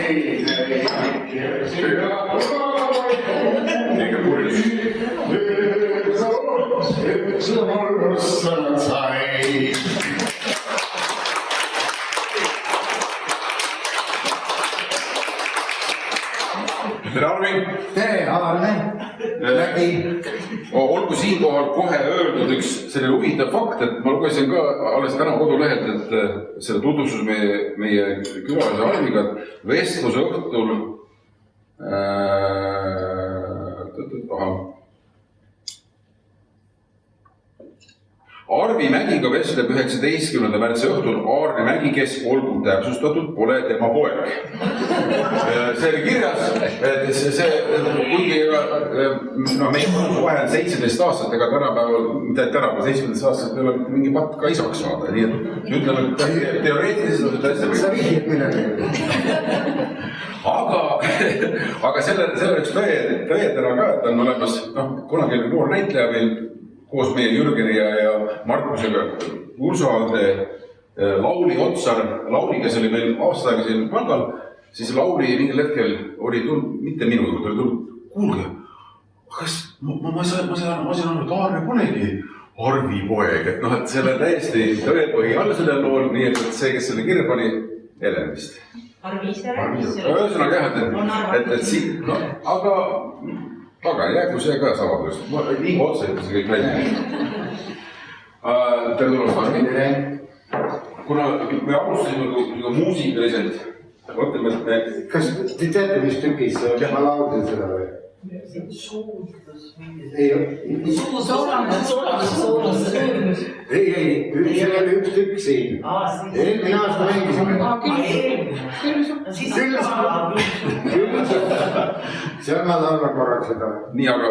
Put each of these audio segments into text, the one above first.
Tere, Arvi! Tere, Arne! Läbi! Olgu siinkohal kohe öeldud üks selline huvitav fakt, et ma lugesin ka alles täna kodulehelt, et selle tutvustus meie külalise Arviga vestluse õhtul Arvi Mägiga vestleb 19. märtsi õhtul Aarne Mägi, kes olgu täpsustatud, pole tema poeg. See oli kirjas, et kuigi meil on vahel 17 aastat, ega tänapäeval, mitte tänapäeval 17 aastat ei ole mingi patt ka isaks saada, nii et ütleme, et teoreetiliselt on hästi. Sa vihjid midagi. Aga selle üks tõetena ka, et on olemas, kunagi oli noor näitleja meil koos meie Jürgeni ja Markusega Ursoalde Lauli Otsar, Lauli, kes oli meil aasta aega siin palgal, siis Lauli mingil hetkel oli tulnud, mitte minu juurde, oli tulnud, kuulge, kas ma sain aru, et Aarne polegi Arvi poeg, et selle täiesti tõepõhi all selle lool, nii et see, kes selle kirja pani, Helenist. Arvi ise rääkis. Ühesõnaga jah, et siin, aga jäägu see ka samadust. Liiga otsa ütles see kõik välja. Tere tulemast, Arvi. Kuna me alustasime muusikaliselt, mõtleme, et me... Kas te teate, mis tükis ma laulsin seda või? Ei, see oli üks tükk siin. Eelmine aasta mängisime. Seal ma laulma korraks seda. Nii, aga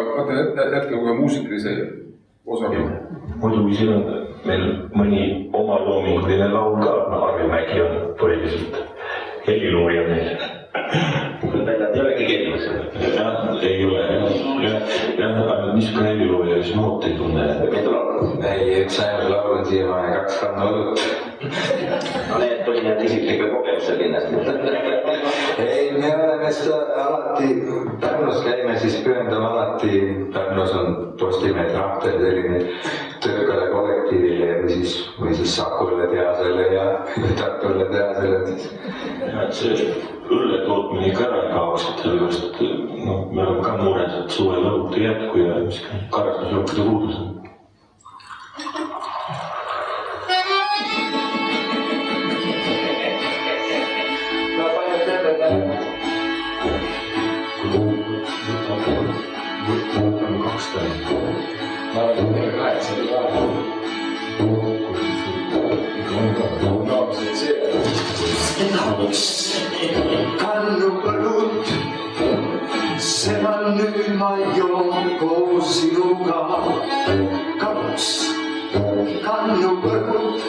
jätke kohe muusikalise osaga. Muidugi siin on meil mõni omaloominguline laul ka, Arvi Mägi on põhiliselt heliluurija meil. Väljad ei olegi keeles. Ei ole. Ainult niisugune heliluurija, kes noot ei tunne. Ei, üks ainult laulun siiamaani 2 kanna õlut. Need põhinevad isiklikke kogemused kindlasti. Ei, me oleme seda alati, Pärnus käime, siis pühendame alati, Pärnus on Postimehe Trahtel selline töökale kollektiivile või siis Sakule teasele ja Tartule teasele. Et see õlle tootmine ikka ära ei kaoks, et sellepärast, et me oleme ka mures, et suvel õlut ei jätku ja karastusjookide puudus on. Kannupõlut, seda nüüd ma joon koos sinuga. 2 kannupõlut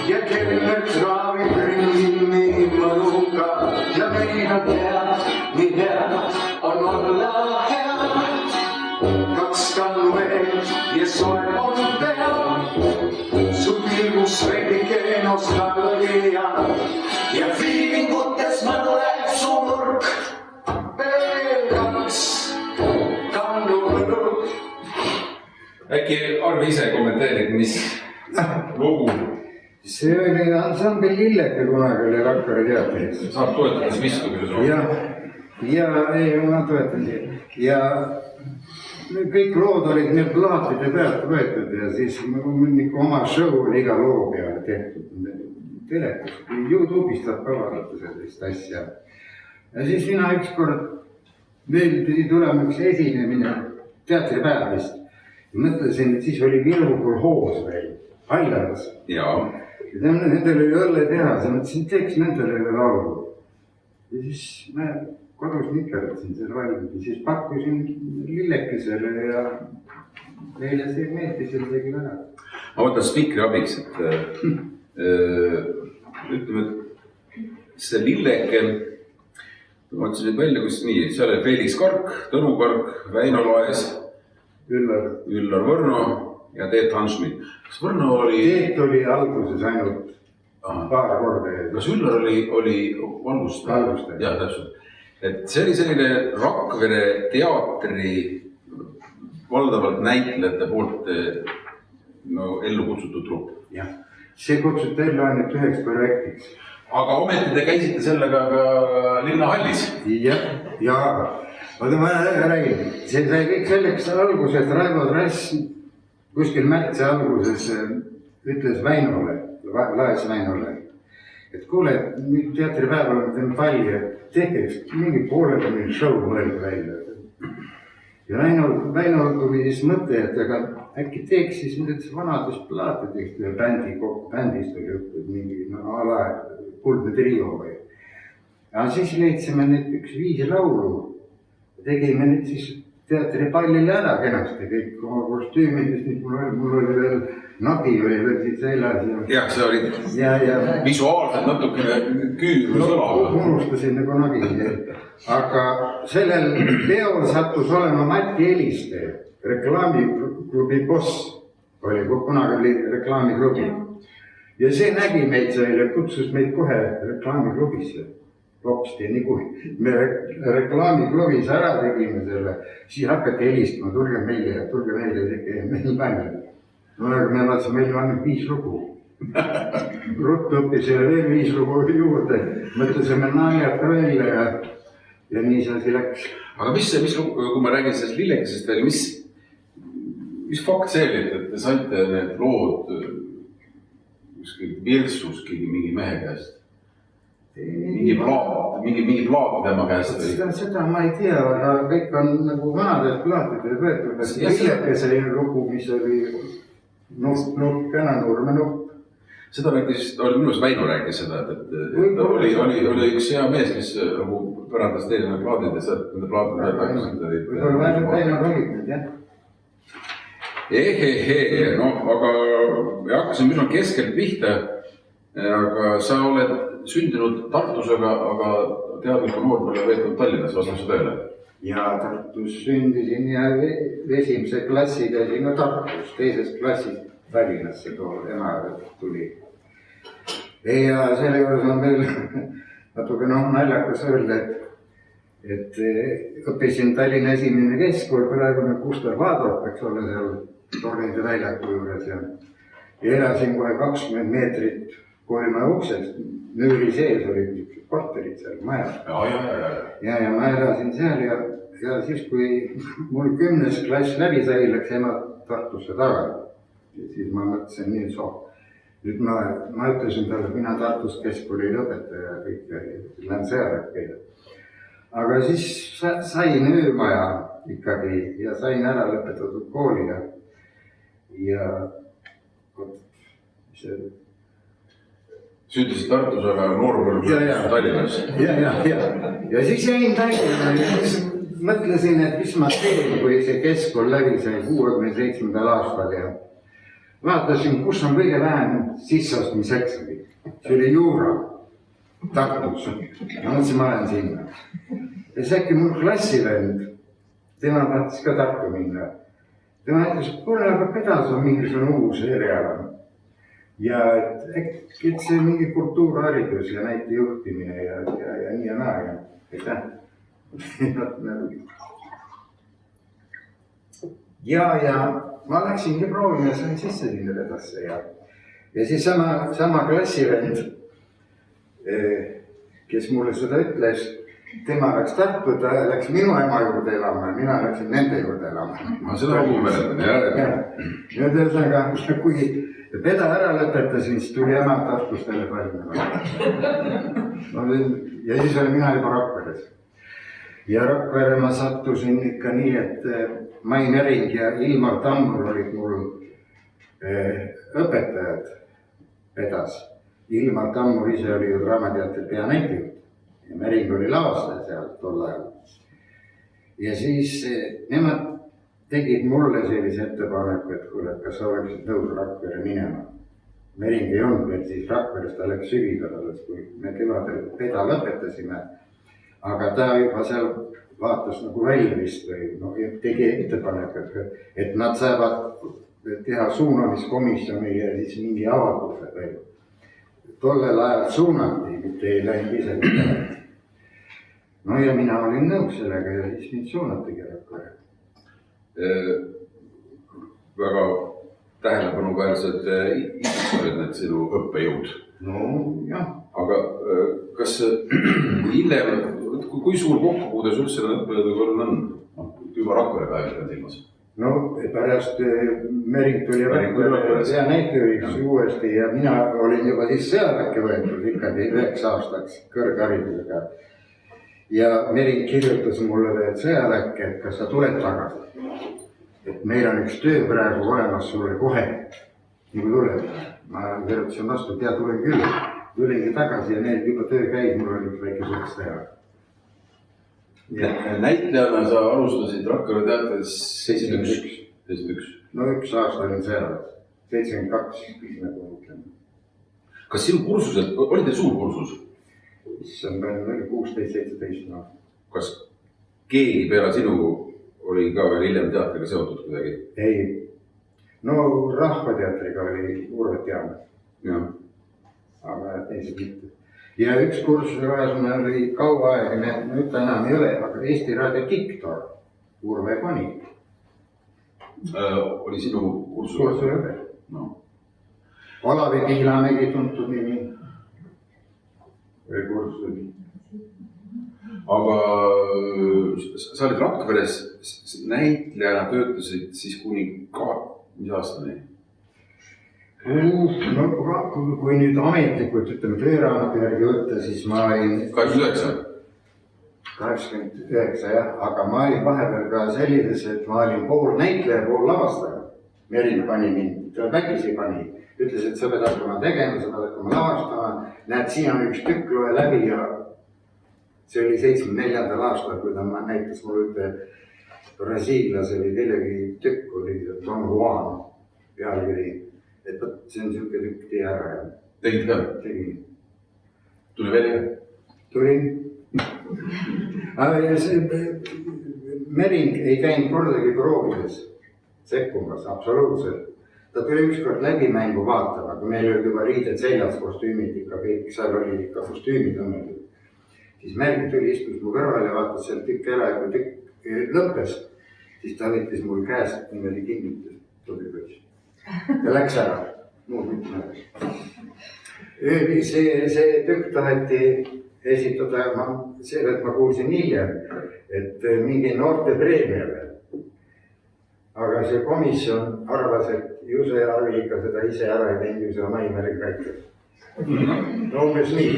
ja kemmet raavib ringi nii mõnuga. Ja meil on head, nii head on olla head. 2 kannu veel ja soe on peal. Su pilgus veidike nostalgia ja fiilingutes mõnuleb su nurk. Veel 2 kannupõlut. Äkki Arvi ise kommenteerib, mis lugu? See oli ansambel Lilleke kunagi oli Rakkari teatris. Saab toetada siis vistu, kui see soov. Ei, ma toetasin. Ja kõik lood olid need plaatide pealt võetud ja siis oma show oli iga loo peale tehtud. Telekas, YouTube'is saab ka vaadata sellist asja. Ja siis mina ükskord, meil pidi tulema üks esinemine teatripäev vist. Mõtlesin, et siis oli Viru kolhoos veel, Hallaras. Jaa. Ja nendel oli õlletehas ja mõtlesin, et teeks nendele laulu. Ja siis ma kodus nikerdasin selle valmis ja siis pakkusin Lillekesele ja meile see meeldis ja tegi ära. Ma võtan spikri abiks, et ütleme, et see Lilleke, ma ütlesin välja, kus nii, seal oli Felix Kark, Tõnu Kark, Väino Laes, Üllar Võrno ja Teet Hansmit. Kas Võrno oli... Teet oli alguses ainult paar korda. kas Üllar oli valgustaja? Valgustaja. Jah, täpselt. Et see oli selline Rakvere teatri valdavalt näitlejate poolt ellu kutsutud trupp. Jah, see kutsuti ellu ainult üheks projektiks. Aga ometi te käisite sellega ka linnahallis. Jah, ja oota ma räägin, see sai kõik selleks alguses, Raivo Trass kuskil märtsi alguses ütles Väinole, Laes Väinole, et kuule, nüüd teatripäeval me teeme palli, et tehke mingi poolekunnine show mõelda välja. Ja Väinol tuli siis mõte, et aga äkki teeks siis nüüd vanadest plaatidest ja bändist oli juttu, mingi ala kuldne trio või. Ja siis leidsime nüüd üks 5 laulu. Tegime nüüd siis teatripallile ära kenasti kõik oma kostüümidest, mis mul oli veel nabi oli veel siit seljas. Jah, see oli visuaalselt natukene küür sõla. Unustasin nagu nagi. Aga sellel peol sattus olema Mati Eliste, reklaamiklubi boss. Kunagi oli reklaamiklubi. Ja see nägi meid seal ja kutsus meid kohe reklaamiklubisse. Lopsti, nii kui me reklaamiklubis ära tegime selle, siis hakati helistama, tulge meile, tege meil välja. No aga me vaatasime, meil on 5 lugu. Ruttu õppis veel 5 lugu juurde, mõtlesime naljad ka välja ja nii see asi läks. Aga kui ma räägin sellest lillekesest veel, mis fakt see oli, et te saite need lood Virsus mingi mehe käest? Mingi plaat tema käest või? Seda ma ei tea, aga kõik on nagu vanadest plaatidest võetud. Lillekese lugu, mis oli nupp, Nurme nupp. Seda rääkis, minu arust Väino rääkis seda, et oli üks hea mees, kes pärandas teile need plaadid ja sealt nende plaatid hakkasid. Võib-olla Väino olid nüüd, jah. Aga me hakkasime üsna keskelt pihta, aga sa oled sündinud Tartus, aga teadliku noorpõlve veetnud Tallinnas, vastab see tõele? Ja Tartus sündisin ja esimese klassi käisin ka Tartus, teises klassis Tallinnasse ema tuli. Ja selle juures on veel natuke naljakas öelda, et õppisin Tallinna esimene keskkool, praegune Gustav Adolf, eks ole, seal Tornide väljaku juures ja elasin kohe 20 meetrit koolimaja uksest, müüri sees olid korterid seal majas. Ja ma elasin seal ja siis, kui mul 10. klass läbi sai, läks ema Tartusse tagasi. Ja siis ma mõtlesin nii nüüd ma ütlesin talle, mina Tartus keskkooli lõpetaja ja kõik, lähen sealt käida. Aga siis sain öömaja ikkagi ja sain ära lõpetatud kooli ja see sündisid Tartus, aga noorpõlve Tallinnas. Ja siis jäin Tallinna ja siis mõtlesin, et mis ma teen, kui see keskkool läbi sai 67. aastal ja vaatasin, kus on kõige vähem sisseostmiseksamid. See oli Juura Tartus. Ma mõtlesin, ma olen sinna. Ja siis äkki mul klassivend, tema tahtis ka Tartu minna. Tema ütles, et kuule, aga pedas on mingisugune uus eriala. Ja äkki see mingi kultuurharidus ja näite juhtimine ja nii ja naa. Aitäh. Ja ma läksingi proovima ja sain sisse sinna vedasse ja siis sama klassivend, kes mulle seda ütles, tema läks Tartu, ta läks minu ema juurde elama ja mina läksin nende juurde elama. Ma seda lugu mäletan, jah. Nüüd ühesõnaga, kui peda ära lõpetasin, siis tuli ema Tartust jälle Tallinna. Ja siis olin mina juba Rakveres. Ja Rakvere ma sattusin ikka nii, et Mai Mering ja Ilmar Tammur olid mul õpetajad pedas. Ilmar Tammur ise oli ju Draamateatri peanäitleja ja Mering oli lavastaja seal tol ajal. Ja siis nemad tegid mulle sellise ettepaneku, et kuule, kas sa oleksid nõus Rakvere minema. Mering ei olnud veel siis Rakveres, ta läks sügisel alles, kui me kevadel peda lõpetasime. Aga ta juba seal vaatas nagu välja vist või tegi ettepanek, et nad saavad teha suunamiskomisjoni ja siis mingi avalduse veel tollel ajal suunati, mitte ei läinud ise. No ja mina olin nõus sellega ja siis mind suunatigi Rakverre. Väga tähelepanuväärsed olid need sinu õppejõud. No jah. Aga kas hiljem, kui suur kokkupuude sul selle õppejõuduga on? Juba Rakvere päevil on silmas. No pärast Mering tuli Rakverre ja näitejuhiks uuesti ja mina olin juba siis sõjaväkke võetud ikkagi 9 aastaks kõrgharidusega. Ja Mering kirjutas mulle veel sõjaväkke, et kas sa tuled tagasi. Et meil on üks töö praegu olemas sulle kohe, nagu tuleb. Ma kirjutasin vastu, et ja tulen küll. Tulingi tagasi ja neil juba töö käib, mul oli üks väike suhtes teha. Näitlejana sa alustasid Rakvere teatris 71. No 1 aasta olin sõjaväes, 72, nagu mõtlen. Kas sinu kursused, oli teil suur kursus? See on veel 16-17 aastat. Kas keegi peale sinu oli ka veel hiljem teatriga seotud kuidagi? Ei, no Rahvateatriga oli Urvet Jaan, aga teised mitte. Ja üks kursuse vaesuna oli kaua aega, nüüd ta enam ei ole, aga Eesti Raadio diktor Urve Koni. Oli sinu kursus? Kursusõde. No. Olavi Pihlamägi tuntud nimi. Või kursusõde. Aga sa olid Rakveres näitlejana töötasid siis kuni mis aastani? No kui nüüd ametlikult, ütleme tööraamatu järgi võtta, siis ma olin 89. 89 jah, aga ma olin vahepeal ka sellises, et ma olin pool näitleja, pool lavastaja. Mering pani mind, ta vägisi pani, ütles, et sa pead hakkama tegema, sa pead hakkama lavastama. Näed, siin on üks tükk, loe läbi ja see oli 74. aastal, kui ta näitas mulle ühte brasiillase või kellegi tükk oli Don Juan pealkiri. Et see on selline tükk tee ära ja tegid ka? Tegin. Tuli välja? Tulin. Mering ei käinud kordagi proovides sekkumas, absoluutselt. Ta tuli ükskord läbimängu vaatama, kui meil olid juba riided seljas, kostüümid ikka kõik, seal olid ikka kostüümid õnnetud. Siis Mering tuli, istus mu kõrval ja vaatas seal tükk ära ja kui tükk lõppes, siis ta võttis mul käest niimoodi kinnitas, tuli võis. Ja läks ära, muud mitte näed. See tükk taheti esitada, sellest ma kuulsin hiljem, et mingi noorte preemia veel. Aga see komisjon arvas, et Juse Arvi ikka seda ise ära ei teinud, Juse Maimäri käitus. No umbes nii,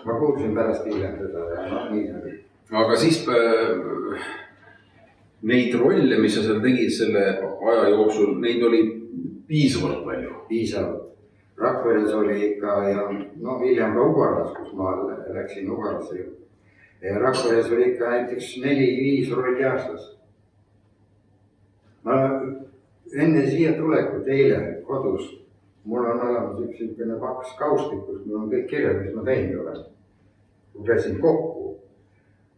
ma kuulsin pärast hiljem seda ja nii see oli. Aga siis neid rolle, mis sa seal tegid selle aja jooksul, neid oli piisavalt palju. Piisavalt. Rakveres oli ikka ja no hiljem ka Ugalas, kus ma läksin Ugalasse. Ja Rakveres oli ikka näiteks 4-5 rolli aastas. Ma enne siia tulekut eile kodus, mul on olemas üks selline paks kaustik, kus mul on kõik kirjad, mis ma teinud olen. Kui käisin kokku,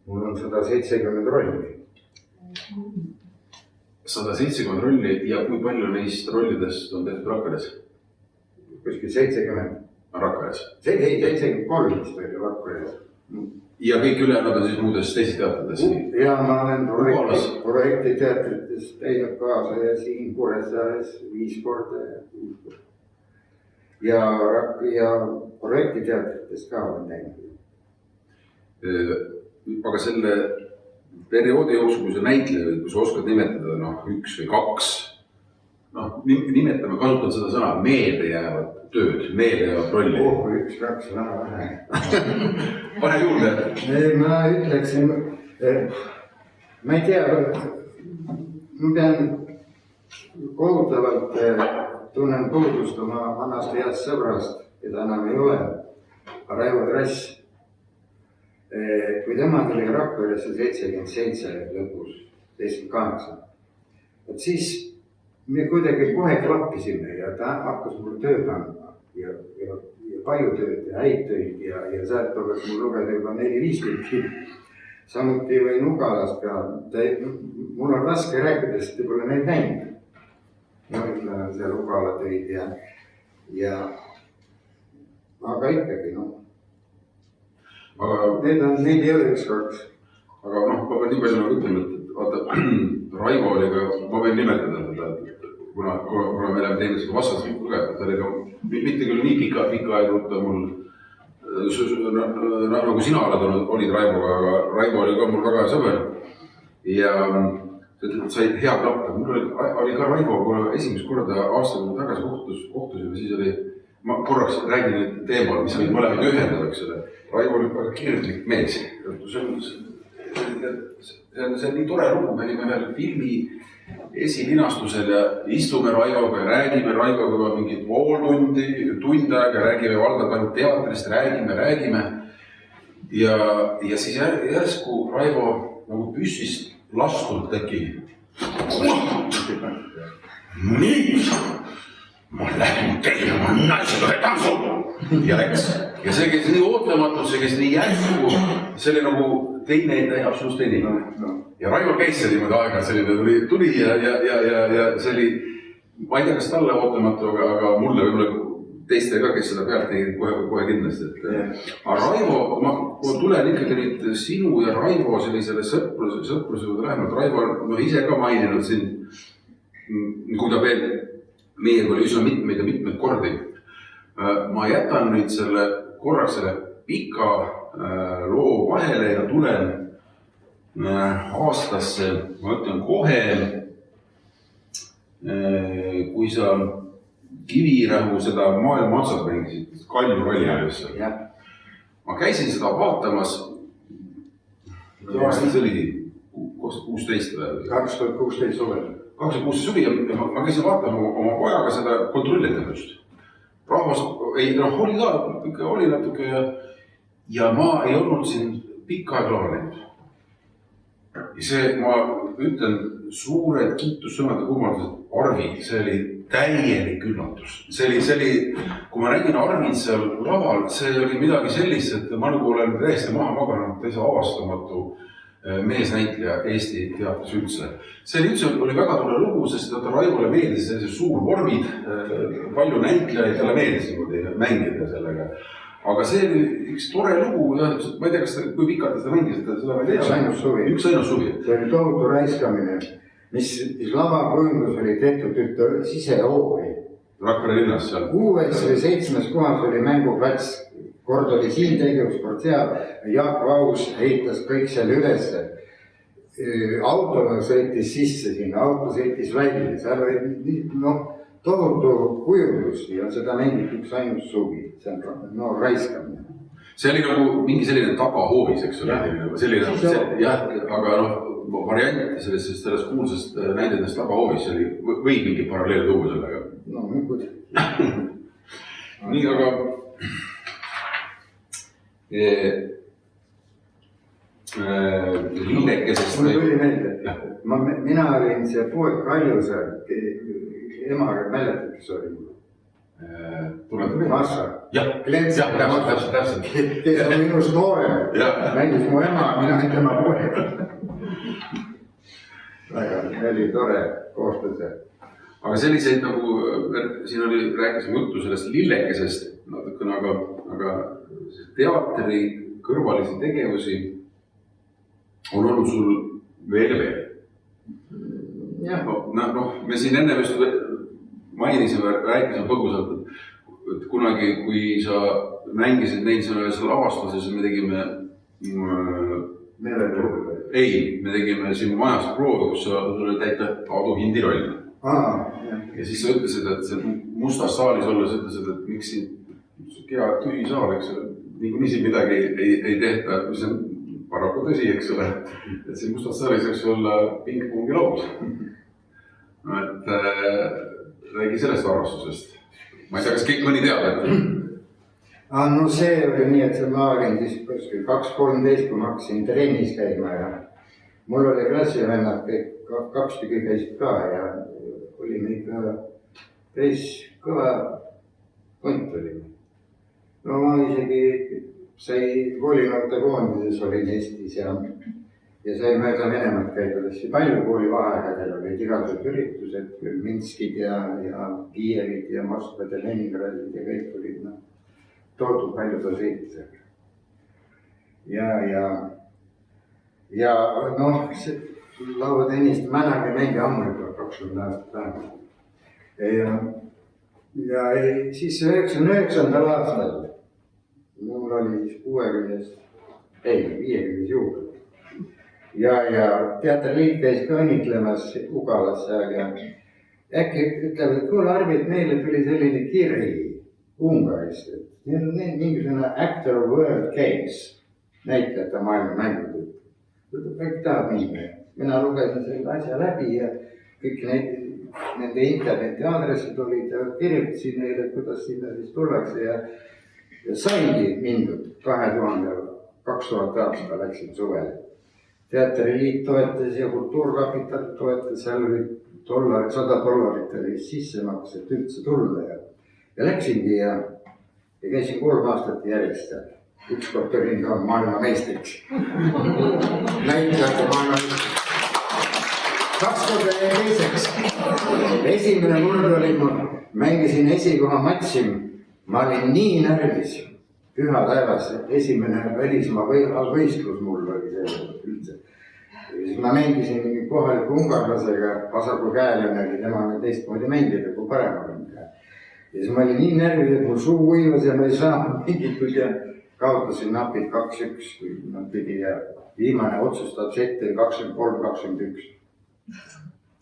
mul on 170 rolli. 170 rolli ja kui palju neist rollidest on tehtud Rakveres? Kuskil 70. Rakveres? 73 vist oli Rakveres. Ja kõik ülejäänud on siis muudes teistes teatrites? Ja ma olen projektiteatrites teinud kaasa ja siin Kuressaares 5 korda ja 6 korda. Ja projektiteatrites ka olen teinud. Aga selle perioodi jooksul, kui sa näitleja, kui sa oskad nimetada 1 või 2, nimetame, kasutan seda sõna, meelde jäävad tööd, meelde jäävad rolli. 1, 2, väga vähe. Pane juurde. Ma ütleksin, ma ei tea, ma pean kohutavalt tunnen puudust oma vanast heast sõbrast, keda enam ei ole, Raivo Trass. Kui tema tuli Rakveresse 77 lõpus, 78, siis me kuidagi kohe klappisime ja ta hakkas mul tööd andma ja palju tööd ja häid töid ja sealt tuleks mul lugeda juba 4-5 tükki. Samuti või Nugalas ka, mul on raske rääkida, sest te pole neid näinud. Ma ütlen seal Ugala töid ja aga ikkagi noh, aga need ei ole ükskord. aga noh, ma pean nii palju nagu ütlema, et vaata, Raivo oli ka, ma võin nimetada teda, et kuna me oleme teinud seda vastaslikku lugenud, ta oli ka mitte küll nii pika aega, ta mul nagu sina olid Raivoga, aga Raivo oli ka mul väga hea sõber ja sai hea klapp. Mul oli ka Raivo, kuna esimest korda aastaga tagasi kohtusime, siis oli, ma korraks räägin nüüd teemal, mis meid mõlemad ühendab, eks ole. Raivo oli väga kirglik mees. See on nii tore lugu, me olime ühel filmi esilinastusel ja istume Raivoga ja räägime Raivoga juba mingit tund aega, räägime valdavalt ainult teatrist, räägime. Ja siis järsku Raivo nagu püssist lastult tegi. Nüüd ma lähen tegema naisega ühe tantsu ja läks. Ja see käis nii ootamatult, see käis nii järsku, see oli nagu teine absoluutselt teine inimene. Ja Raivo käis see niimoodi aega, selline tuli ja see oli, ma ei tea, kas talle ootamatu, aga mulle võib-olla teiste ka, kes seda pealt tegid kohe kindlasti. Aga Raivo, ma tulen ikkagi nüüd sinu ja Raivo sellisele sõpruse lähemalt. Raivo on ise ka maininud siin, kui ta veel meiega oli üsna mitmeid kordi. Ma jätan nüüd korraks selle pika loo vahele ja tulen aastasse, ma ütlen kohe, kui sa Kivirähu seda maailma otsas mängisid, Kalju rolli ajus. Ma käisin seda vaatamas, aastal see oli 16 või? 2016 suvel. 2016 suvi ja ma käisin vaatama oma pojaga seda kontrollitegevust. Rahvas, oli ka, oli natuke ja ma ei olnud siin pikka aega lava näinud. Ja see, ma ütlen, suured kiitussõnade kummardused, Arvid, see oli täielik üllatus. See oli, kui ma nägin Arvid seal laval, see oli midagi sellist, et ma nagu olen täiesti maha maganud, täiesti avastamatu meesnäitleja Eesti teatris üldse. See oli väga tore lugu, sest Raivole meeldis sellised suur vormid, palju näitlejaid, talle meeldis mängida sellega. Aga see oli üks tore lugu, ma ei tea, kui pikalt seda mängis, seda ma ei tea. Üks ainus suvi. See oli tohutu raiskamine, mis lavakujundus oli tehtud ühte sisehoori. Rakvere linnas seal. 6. või 7. kohas oli mänguplats, kord oli siin tegevus, kord seal. Jaak Vaus heitas kõik seal ülesse. Autoga sõitis sisse sinna, auto sõitis välja, seal oli tohutu kujundus ja seda mängiti üks ainus suvi. See on raiskamine. See oli nagu mingi selline tagahoovis, eks ole. Aga variant sellest kuulsast näidendast tagahoovis võib mingi paralleel tuua sellega. No, nüüd. Nii, aga lillekesest... Mul tuli meelde. Mina olin see poeg Kaljusel, emaga mäletad, kes oli mul. Massa. Täpselt. Kes on minust noorem. Mängis mu ema, mina olen tema poeg. Väga oli tore koostööse. Aga selliseid nagu, siin rääkisime juttu sellest lillekesest natukene, aga teatri kõrvalisi tegevusi on olnud sul veel ja veel. Me siin enne just mainisime, rääkisime põgusalt, et kunagi, kui sa mängisid neid selles lavastuses, me tegime me tegime sinu majas proovi, kus sa oli täita Aadu Hindi roll. Ja siis sa ütlesid, et see mustas saalis olles ütlesid, et miks siin kea tühi saal, eks ole, nii siin midagi ei tehta, mis on paraku tõsi, eks ole, et siin mustas saalis võiks olla pingpongi laus. Et räägi sellest arvastusest. Ma ei tea, kas kõik mõni teab, et... No see oli nii, et ma olin siis 2-13, kui ma hakkasin trennis käima ja mul oli klassivennad, kaks tüki käisid ka ja olime ikka päris kõva punt olime. No ma isegi sai koolinoorte koondises olin Eestis ja sai mööda Venemaad käida hästi palju koolivaheaegadel olid igasugused üritused, Minskid ja Kiievid ja Moskvad ja Leningradid ja kõik olid tohutu palju ta sõitis. Ja noh, lauatennist ma enam ei mängi ammu juba 20 aastat vähemalt. Ja siis 99. aastal mul oli 50 juubel. Ja teatriliit käis ka õnnitlemas Ugalas ja äkki ütlevad, et kuule Arvi, et meile tuli selline kiri Ungarist, et neil on mingisugune Actor of World Games, näitlejate maailma mängud. Kõik tahab minna. Mina lugesin selle asja läbi ja kõik nende interneti aadressid olid ja kirjutasin neile, kuidas sinna siis tullakse ja saingi mindud 2000 aasta läksin suvel. Teatriliit toetas ja Kultuurkapital toetas, seal oli $100 oli sissemaks, et üldse tulla ja läksingi ja käisin 3 aastat järjest seal. Ükskord olin ka maailmameistriks. Näitlejate maailmameistriks. 2 korda jäi teiseks. Esimene kord oli, ma mängisin esikoha Matsim. Ma olin nii närvis. Püha taevas, esimene välismaa võistlus mul oli see üldse. Siis ma mängisin mingi kohaliku ungarlasega, vasaku käelane oli, tema on teistmoodi mängida kui parem oli. Ja siis ma olin nii närvis, et mul suu uivas ja ma ei saanud mingitud ja kaotasin napid 2-1, kui nad pidi ja viimane otsustab sette 23-21.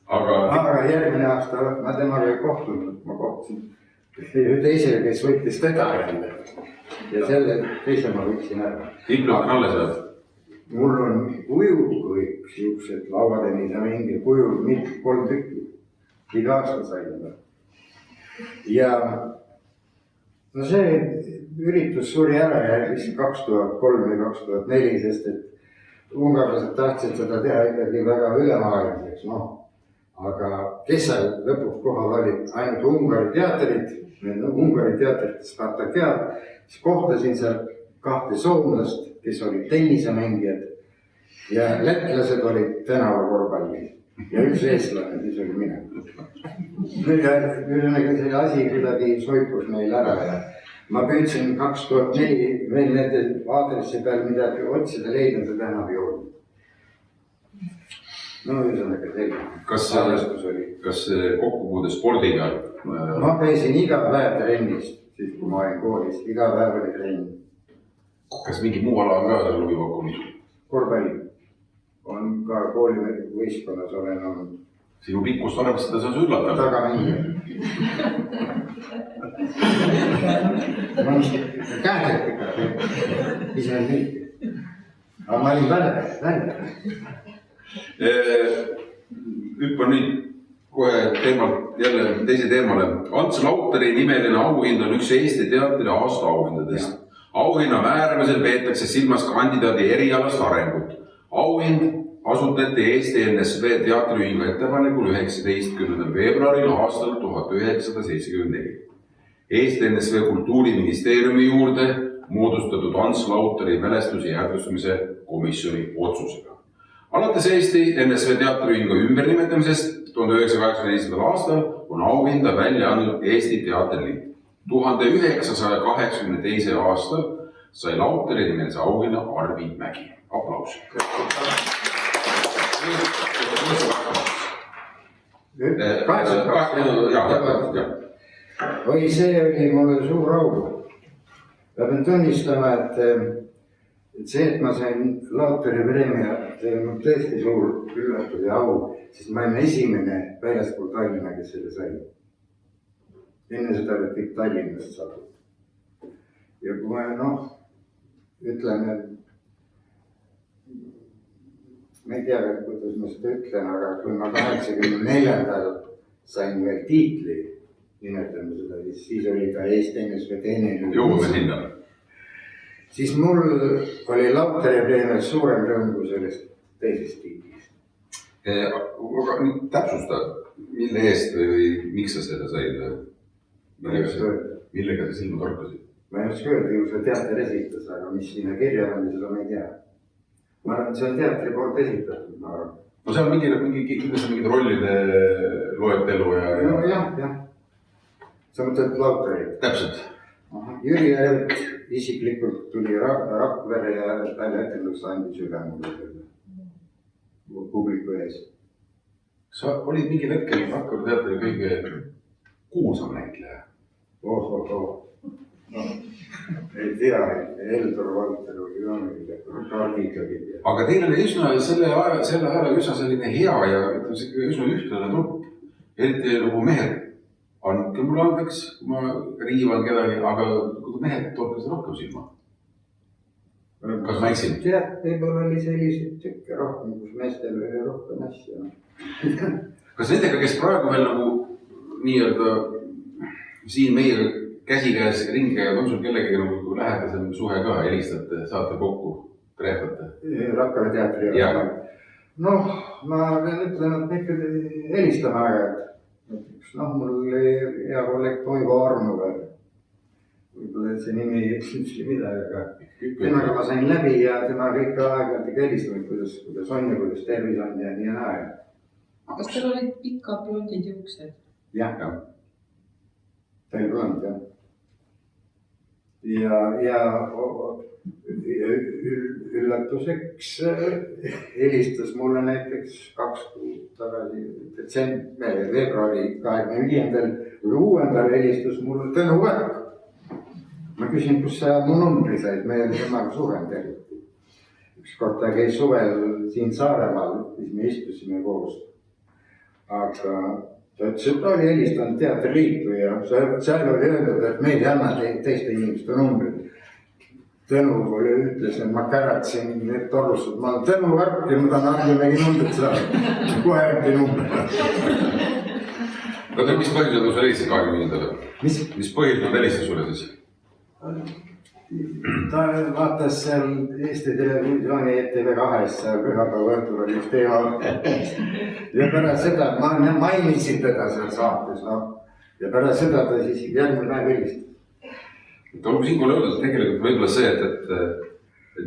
Aga järgmine aasta ma temaga ei kohtunud, ma kohtusin ühe teisega, kes võttis teda jälle. Ja selle teise ma võtsin ära. Diplom on alles või? Mul on kujud kõik siuksed lauatennis ja mingi kujud, 3 tükki. Iga aasta sain. Ja no see üritus suri ära ja vist 2003 või 2004, sest et ungarlased tahtsid seda teha ikkagi väga ülemaailmseks, noh. Aga kes seal lõpuks kohal olid ainult Ungari teatrid, Ungari teatrite Spartakiad, siis kohtasin seal 2 soomlast, kes olid tennisemängijad ja lätlased olid tänavakorvpallis ja üks eestlane, siis oli mina. Ühesõnaga see asi kuidagi soipus meil ära ja ma püüdsin 2004 veel nende aadressi peal midagi otsida leida, seda enam ei olnud. No ühesõnaga selline. Kas kokkupuude spordiga? Ma käisin iga päev trennis, siis kui ma olin koolis, iga päev oli trenn. Kas mingi muu ala on ka seal lubi pakkunud? Korvpalli. On ka koolivõistkonnas olen olnud. Sinu pikkust arvestada see on üllatav. Taga mingi. Käed ikka. Ise on nii. Aga ma olin välja. Hüppan nüüd kohe teemalt jälle teise teemale. Ants Lauteri nimeline auhind on üks Eesti teatri aasta auhindadest. Auhinna määramisel peetakse silmas kandidaadi erialast arengut. Auhind asutati Eesti NSV teatriühingu ettepanekul 19. veebruaril aastal 1974. Eesti NSV Kultuuriministeeriumi juurde moodustatud Ants Lauteri mälestuse jäädvustamise komisjoni otsusega. Alates Eesti NSV teatriühingu ümbernimetamisest 1981. aastal on auhinda välja andnud Eesti Teatriliit. 1982. aastal sai Lauteri nimelise auhinna Arvi Mägi. Aplaus. Või see oli mulle suur au. Ma pean tunnistama, et see, et ma sain Lauteri preemia, see on tõesti suur üllatus ja au, sest ma olen esimene väljaspool Tallinna, kes selle sai. Enne seda olid kõik Tallinnast saadud. Ja kui ma, ütleme, ma ei tea, kuidas ma seda ütlen, aga kui ma 84. sain veel tiitli, nimetame seda, siis oli ta Eesti NSV teine. Jõuame sinna. Siis mul oli Lauteri preemias suurem rõõm kui sellest teisest tiitlist. Aga nüüd täpsusta, mille eest või miks sa seda said? Millega sa silma torkasid? Ma ei oska öelda, ju see teater esitas, aga mis sinna kirja on, seda ma ei tea. Ma arvan, et see on teatri poolt esitatud, ma arvan. No see on mingid rollide loetelu ja... No jah. Sa mõtled Lauterit? Täpselt. Jüri Järvelt isiklikult tuli Rakvere ja väljaetendus andis üle mulle publiku ees. Sa olid mingil hetkel Rakvere teatri kõige kuulsam näitleja. Ei tea, Heldur Valter oli ikkagi. Aga teil oli üsna selle ajal üsna selline hea ja üsna ühtlane trupp. Eriti nagu mehed. Andke mulle andeks, kui ma riivan kedagi, aga mehed torkasid rohkem silma. Kas ma eksin? Tead, võib-olla oli selliseid tükke rohkem, kus meestel oli rohkem asja. Kas nendega, kes praegu veel nagu nii-öelda siin meie käsikäes ringi käivad, on sul kellegi nagu lähedasem suhe ka, helistate, saate kokku, trehvate? Rakvere teatri. Noh, ma pean ütlema, et me ikka helistame aeg-ajalt. Mul oli hea kolleeg Toivo Arnuga. Võib-olla see nimi ei üksi midagi, aga temaga ma sain läbi ja tema kõik aeg-ajalt ikka helistanud, kuidas on ja kuidas tervis on ja nii ja naa. Kas teil olid pikad blondid juuksed? Jah. Teil blond, jah. Ja üllatuseks helistas mulle näiteks 2 kuud tagasi, veebruari 25. või 6. helistas mulle Tõnu Võrk. Ma küsin, kus sa mu numbri said, me olime temaga suhelnud. Ükskord ta käis suvel siin Saaremaal, siis me istusime koos. Aga ta ütles, et ta oli helistanud teatriliitu ja seal oli öeldud, et me ei anna teiste inimeste numbrid. Tõnu ütles, et ma käratsin need torustud. Ma olen Tõnu Võrk ja ma tahan Arnemägi numbrit saada. Kohe äkki numbrit. Aga mis põhjusel sa helistasid 25. Mis põhjusel helistas sulle siis? Ta vaatas seal Eesti Televisiooni ETV2-s pühapäeva õhtul oli üks teema. Ja pärast seda, ma mainisin teda seal saates. Ja pärast seda ta siis järgmine päev helistas. Olgu siinkohal öelda, et tegelikult võib-olla see, et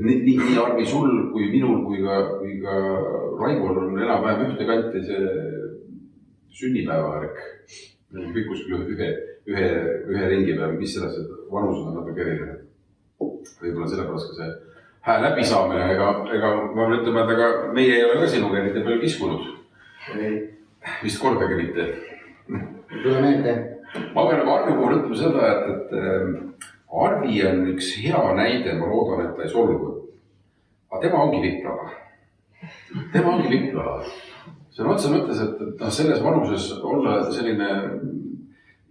nii Arvi sul kui minul kui ka Raivol on enam-vähem ühte kanti see sünnipäevavärk. Kõik kuskil ühe ringi peal, mis selles vanused on natuke erinev. Võib-olla sellepärast ka see hää läbisaamine, ega ma võin ütlema, et ega meie ei ole ka sinuga eriti palju kiskunud. Vist kordagi mitte. Tule meelde. Ma pean aga Arvi puhul ütlema seda, et Arvi on üks hea näide, ma loodan, et ta ei solgu. Aga tema ongi viplava. See on otse mõttes, et selles vanuses olla selline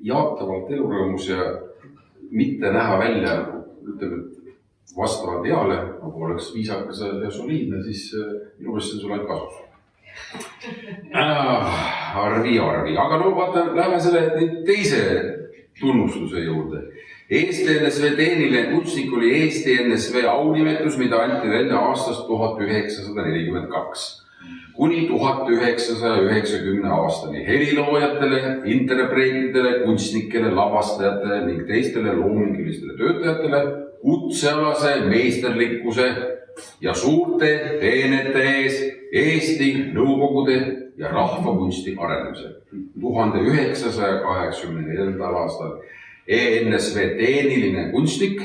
jaatavalt elurõõmus ja mitte näha välja, ütleme, vastavalt eale, nagu oleks viisakas ja soliidne, siis minu meelest see on sulle ainult kasus. Arvi. Aga no vaata, läheme selle teise tunnustuse juurde. Eesti NSV teeniline kunstnik oli Eesti NSV aunimetus, mida anti välja aastast 1942 kuni 1990 aastani heliloojatele, interpreetidele, kunstnikele, lavastajatele ning teistele loomingulistele töötajatele kutsealase meisterlikkuse ja suurte teenete ees Eesti, Nõukogude ja rahvakunsti arenemisel. 1984. aastal ENSV teeniline kunstnik,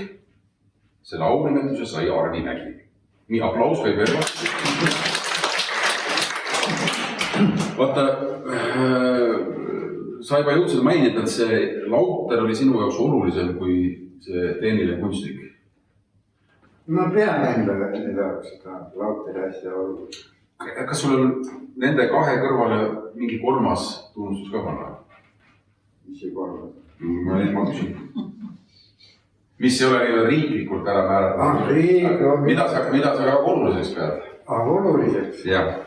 selle aunimetuse sai Arvi Mägi. Nii, aplaus võib veel vastu. Vaata, sa juba jõudsid mainida, et see Lauter oli sinu jaoks olulisem kui see teeniline kunstnik. Ma pean endale seda Lauteri asja olulisem. Kas sul on nende kahe kõrvale mingi kolmas tunnustus ka panna? Mis see kolmas? Ma küsin. Mis ei ole riiklikult ära määratud? Mida sa väga oluliseks pead? Oluliseks? Jah.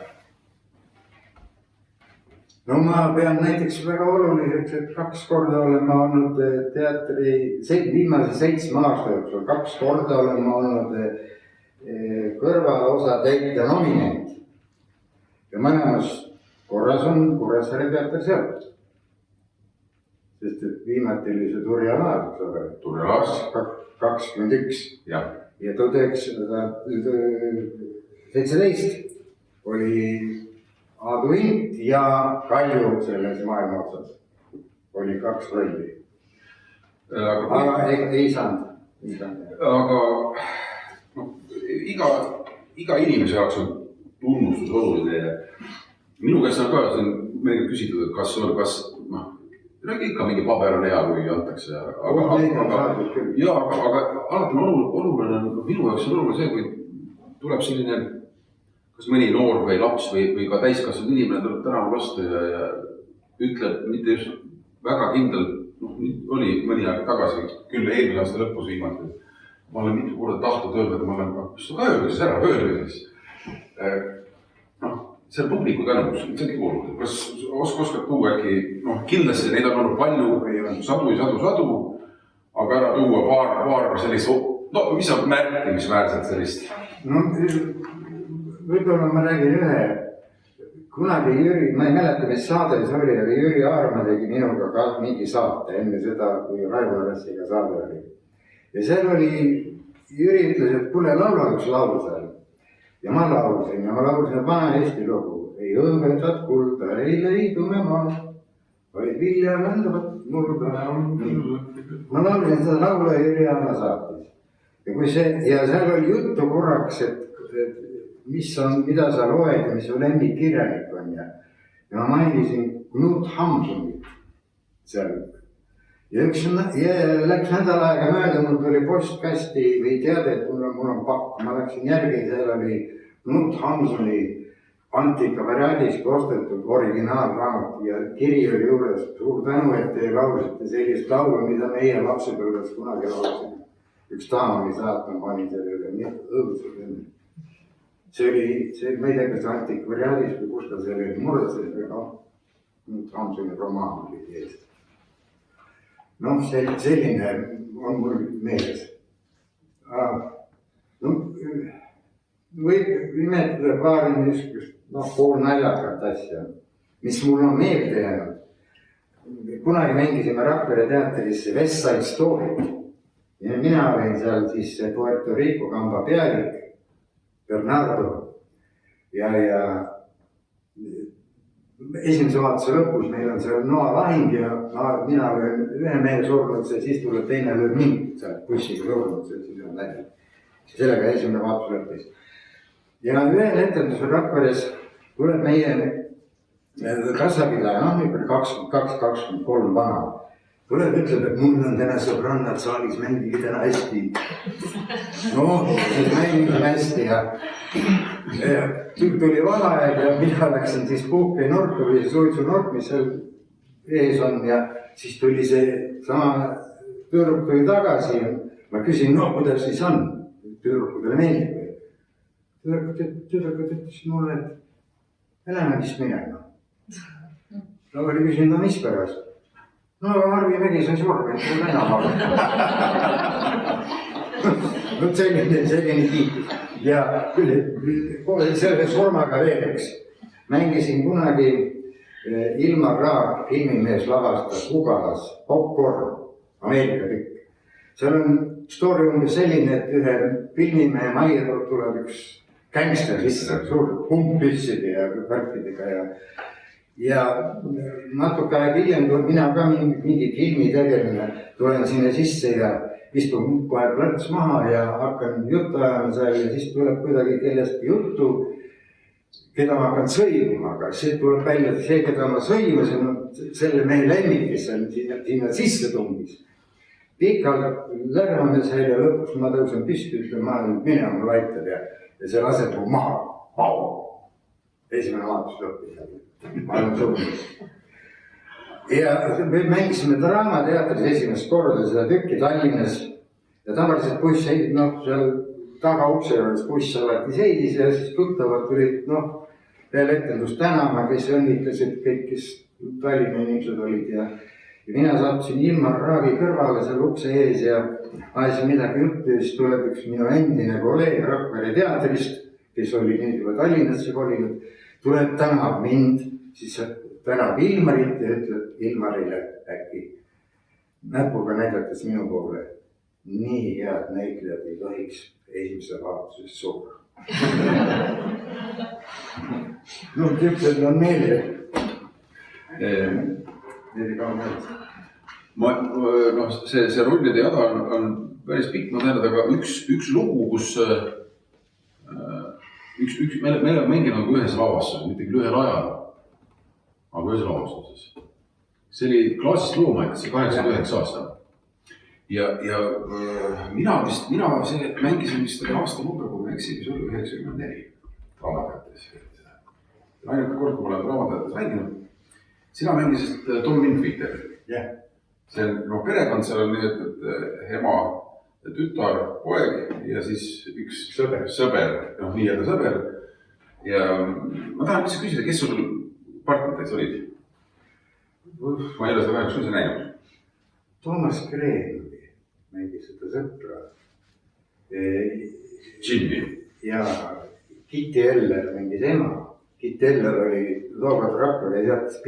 No ma pean näiteks väga oluliseks, et 2 korda olen ma olnud teatri, viimase 7 aasta jooksul, 2 korda olen ma olnud kõrvalosa täitja nominent. Ja mõlemas korras on Kuressaare teater seotud. Sest et viimati oli see Turja Laas, Turja Laas 21. Ja 1917 oli Aadu Int ja Kalju selles maailma otsas. Oli 2 rolli. aga ei saanud. aga noh, iga inimese jaoks on tunnustus oluline ja minu käest on ka siin meile küsitud, et kas noh, ikka mingi paber on hea, kui antakse. aga alati on oluline, minu jaoks on oluline see, kui tuleb selline, kas mõni noor või laps või ka täiskasvanud inimene tuleb tänaval vastu ja ütleb mitte just väga kindlalt, oli mõni aeg tagasi, küll eelmise aasta lõpus viimati, ma olen mitu korda tahtnud öelda, et ma olen, kas sa öelge siis ära, öelge siis. See on publiku tänumus, see on kõik oluline. Kas oskad tuua äkki, kindlasti neid on olnud palju, sadu, aga ära tuua paar sellist, mis on märkimisväärselt sellist? Võib-olla ma räägin ühe. Kunagi Jüri, ma ei mäleta, mis saade see oli, aga Jüri Aarma tegi minuga ka mingi saate enne seda, kui Raivo Aressiga saade oli. Ja seal oli, Jüri ütles, et kuule, laula üks laulu seal. Ja ma laulsin, vana Eesti lugu. Ei õõvetat kulda, ei leidume maal, vaid vilja vändavat murda. Ma laulsin seda laulu ja Jüri Aarma saatis. Ja seal oli juttu korraks, et mida sa loed ja mis su lemmikkirjanik on ja ma mainisin Knut Hamsunit seal. Ja läks nädal aega mööda, mul tuli postkasti või teade, et mul on pakk. Ma läksin järgi, seal oli Knut Hamsuni Antikvariaadis koostatud originaalraamat ja kiri oli juures. Suur tänu, et te laulsite sellist laulu, mida meie lapsepõlves kunagi laulsime. Üks daam oli saatma, pani selle üle, nii õudselt enne. See oli, ma ei tea, kas Antikvariaadis või kus ta seal oli murdasid, aga Hamsuni romaan oli eest. Selline on mul meeles. Võib nimetada paari niisugust, pool naljakat asja, mis mul on meelde jäänud. Kunagi mängisime Rakvere teatris West Side Story. Ja mina olin seal siis Puerto Rico kamba pealik. Bernardo ja esimese vaatuse lõpus meil on seal noalahing ja mina olen ühe mehe surnud, siis tuleb teine lööb mind seal bussiga surnud, siis on läbi. Sellega esimene vaatus lõppis. Ja ühel etendusel Rakveres tuleb meie kassapidaja, 22-23 vana. Tuleb ütleb, et mul on täna sõbrannad saalis, mängige täna hästi. Siis mängime hästi ja tuli vaheaeg ja mina läksin siis puhki norka või suitsu nork, mis seal ees on ja siis tuli see sama tüdruk tuli tagasi ja ma küsin, kuidas siis on? Tüdrukudele meeldib või? Tüdrukud ütles mulle, et lähme vist minema. Oli küsin, mis pärast? Aga Arvi Mägi sai surma, et mul enam selline kiitus. Ja selle surmaga veel üks. Mängisin kunagi Ilmar Raag, filmimees lavastas Ugalas Popcorn, Ameerika tükk. Seal on story umbes selline, et ühe filmimehe majja tuleb üks gängster sisse, suur pumppüsside ja värkidega ja natuke aeg hiljem tuleb mina ka mingi filmi tegeline, tulen sinna sisse ja istun kohe plats maha ja hakkan juttu ajama seal ja siis tuleb kuidagi kellestki juttu, keda ma hakkan sõimuma, aga see tuleb välja, see, keda ma sõimasin, selle mehe lemmik, kes on sinna sisse tungis. Pikalt lärmame seal ja lõpuks ma tõusen püsti, ütlen, ma olen minema, mul aitab ja see laseb mu maha. Esimene vaatus lõppis seal. Ma olen surnud. Ja me mängisime Draamateatris esimest korda seda tükki Tallinnas ja tavaliselt buss, seal tagaukse juures buss alati seisis ja siis tuttavad tulid, veel etendust tänama, kes õnnitlesid kõik, kes Tallinna inimesed olid ja mina sattusin Ilmar Raagi kõrvale seal ukse ees ja ajasin midagi juttu ja siis tuleb üks minu endine kolleeg Rakvere teatrist, kes oli nüüd juba Tallinnasse kolinud, tuleb tänab mind, siis tänab Ilmarit ja ütleb Ilmarile äkki näpuga näidates minu poole. Nii head näitlejad ei tohiks esimese vaatuses surra. Tüksed on meelde. Neil ka meelde. noh, see rollide jada on päris pikk, ma tean, aga üks lugu, kus me oleme mänginud nagu ühes lavastuses, mitte küll ühel ajal, aga ühes lavastuses. See oli Klaasist loomaaed, see 89 aasta. Ja mina mängisin vist aasta number, kui ma eksin, see oli 94 Draamateatris. Ainuke kord, kui ma olen Draamateatris mänginud, sina mängisid Tom Winfielder. jah, see on perekond, seal on nii, et ema, tütar, poeg ja siis üks sõber, nii-öelda sõber. Ja ma tahan lihtsalt küsida, kes sul partneriteks olid? Ma ei ole seda kahjuks üldse näinud. Toomas Kreen mängis seda sõpra. Jimmy. Ja Kitty Eller mängis ema. Kitty Eller oli tookord Rakvere ja teatas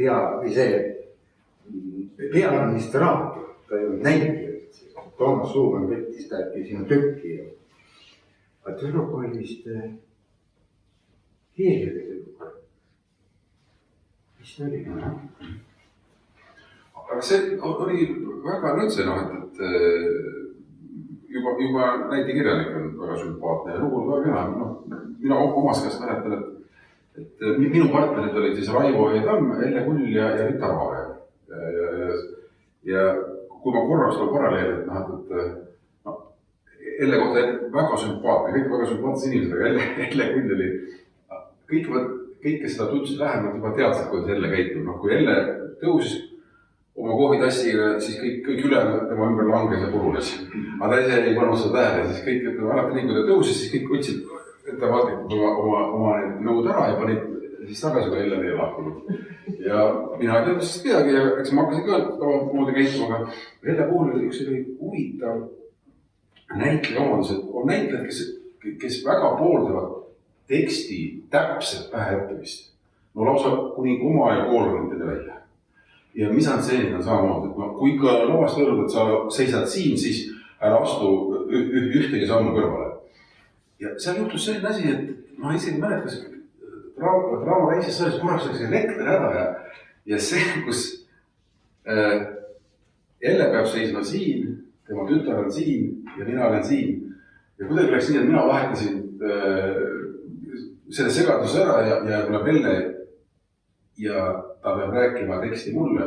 peaadministraator, ta ei olnud näitleja. Toomas Suumann võttis ta äkki sinu tükki. Aga tüdruk oli vist keelega tüdruk. Mis ta oli? Aga see oli väga nõtse, et juba näitekirjanik on väga sümpaatne ja lugu väga kena. Mina omas käest mäletan, et minu partnerid olid siis Raivo Eedam, Elle Kull ja Rita Raave. Ja kui ma korraks olen paralleeli, et Elle kohta väga sümpaatne, kõik väga sümpaatsed inimesed, aga Elle Kull oli, kõik, kes seda tundsid lähemalt, juba teadsid, kuidas Elle käitub. Kui Elle tõusis oma kohvitassiga, siis kõik ülejäänud tema ümber langes ja purunes. Aga ta ise ei pannud seda tähele, siis kõik, alati nii, kui ta tõusis, siis kõik otsid ettevaatlikult oma nõud ära ja panid siis tagasi, kui Elle ei lahkunud. Ja mina ei teadnud siis midagi ja eks ma hakkasin ka moodi käituma, aga Elle puhul üks oli huvitav näitleja omadus, et on näitlejad, kes väga pooldavad teksti täpselt pähe õppimist. No lausa kuni koma ja koolrõntide välja. Ja misantseenid on samamoodi, et kui ikka lavast öelnud, et sa seisad siin, siis ära astu ühtegi sammu kõrvale. Ja seal juhtus selline asi, et ma isegi mäletas, draama väikses saalis korraks läks elekter ära ja see, kus Elle peab seisma siin, tema tütar on siin ja mina olen siin. Ja kuidagi läks nii, et mina vahetasin selle segaduse ära ja tuleb Elle ja ta peab rääkima teksti mulle,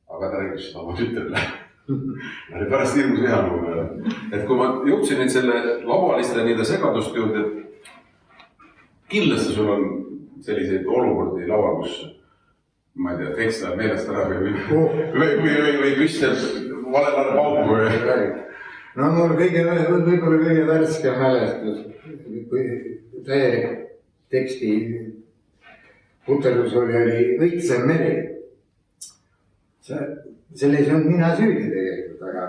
aga ta räägib seda oma tütrele. Ta oli pärast hirmus vihanugu peale. Et kui ma jõudsin nüüd selle lavaliste niida segadust juurde, et kindlasti sul on selliseid olukordi laval, kus ma ei tea, tekst läheb meelest ära või püstel valel ära paugu või? No mul võib-olla kõige värske mälestus, kui täielik teksti puterlus oli Õitsev meri. Selles on mina süüdi tegelikult, aga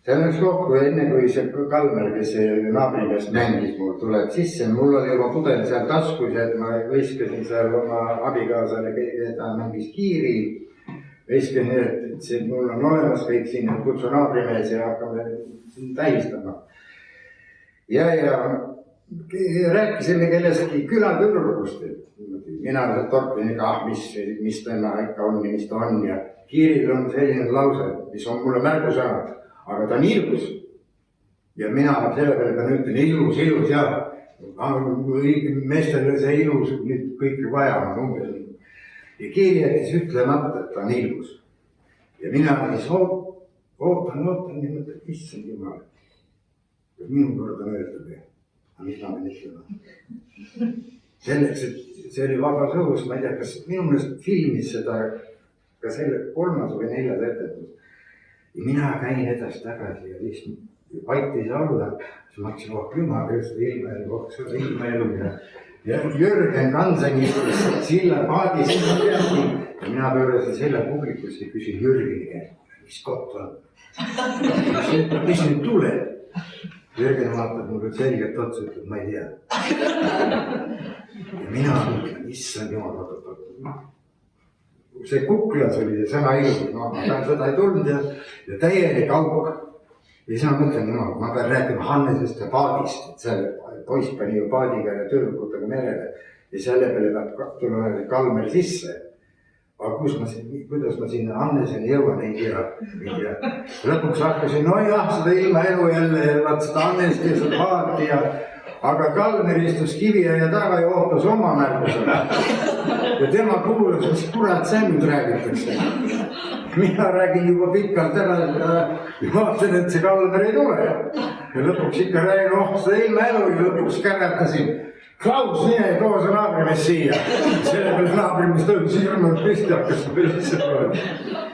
seal on üks koht, kui enne kui see Kalmer, kes naabrimees mängis mul, tuleb sisse, mul oli juba pudel seal taskus, et ma võiskasin seal oma abikaasale, ta mängis kiiri. Võiskasin, et see mul on olemas kõik siin, kutsu naabrimees ja hakkame tähistama. Ja rääkisime kellestki külatõrgust, et mina torpin ikka, mis tema ikka on ja mis ta on ja kiiril on selline lause, mis on mulle märgusõnad, aga ta on ilus. Ja mina selle peale pean ütlen ilus ja meestele see ilus nüüd kõike vaja on umbes. Ja kiiri jättis ütlemata, et ta on ilus. Ja mina siis ootan ja mõtlen, issand jumal. Minu kord on öeldud, mis ma pean ütlema. Selleks, et see oli vabas õhus, ma ei tea, kas minu meelest filmis seda ka selle 3. või 4. etendus. Ja mina käin edasi tagasi ja siis vaitis alla, siis ma hakkasin, jumal, seda ilmaelu. Ja Jürgen Kansen istus silla paadi sinna peale ja mina pöörasin selle publikusse ja küsin Jürgeni käest, mis koht on? Mis nüüd tuleb? Jürgen vaatab mulle selgelt otsa, ütleb, ma ei tea. Ja mina mõtlen, issand jumal, see Kuklas oli see sõna ilus, ma seda ei tulnud ja täielik auk. Ja siis ma mõtlen, jumal, ma pean rääkima Hannesest ja paadist, et see poiss pani ju paadiga ja tüdrukutega merele ja selle peale peab tulema Kalmer sisse. aga kuidas ma sinna Anneseni jõuan, ei tea. Lõpuks hakkasin, no jah, seda ilmaelu jälle ja vaat seda Annest ja seda paati ja aga Kalmer istus Kiviaia taga ja ootas oma märgusele. Ja tema kuulas, mis kurat see nüüd räägitakse. Mina räägin juba pikalt ära ja vaatan, et see Kalmer ei tule. Ja lõpuks ikka räägin, seda ilmaelu ja lõpuks kärgatasin. Klaus, mine too see naabrimees siia. Selle peale naabrimees tõusis hirmud püsti, hakkas püsti olema.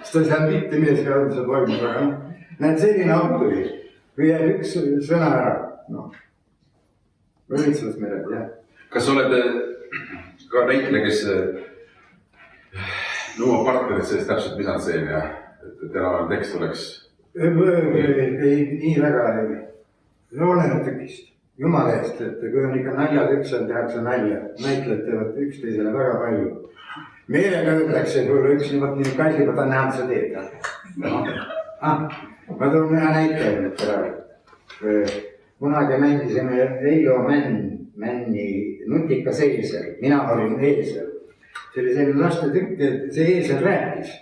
Sest ta seal mitte mees ka see toimus, aga näed, selline auto oli. Kui jääb üks sõna ära, noh. Või võid sellest midagi, jah. Kas oled ka näitleja, kes nõuab partnerit sellest täpselt misanseen ja et enam tekst oleks? Ei, nii väga ei. Oleneb tükist. Jumala eest, et kui on ikka naljatüks, on tehakse nalja. Näitlejad teevad üksteisele väga palju. Meelega öeldakse, kui üks nii kalli, ma tahan näha, sa teed. Ma toon ühe näite nüüd praegu. Kunagi mängisime Eilo Männi Nutikas eesel. Mina olin eesel. See oli selline lastetükk, et see eesel rääkis.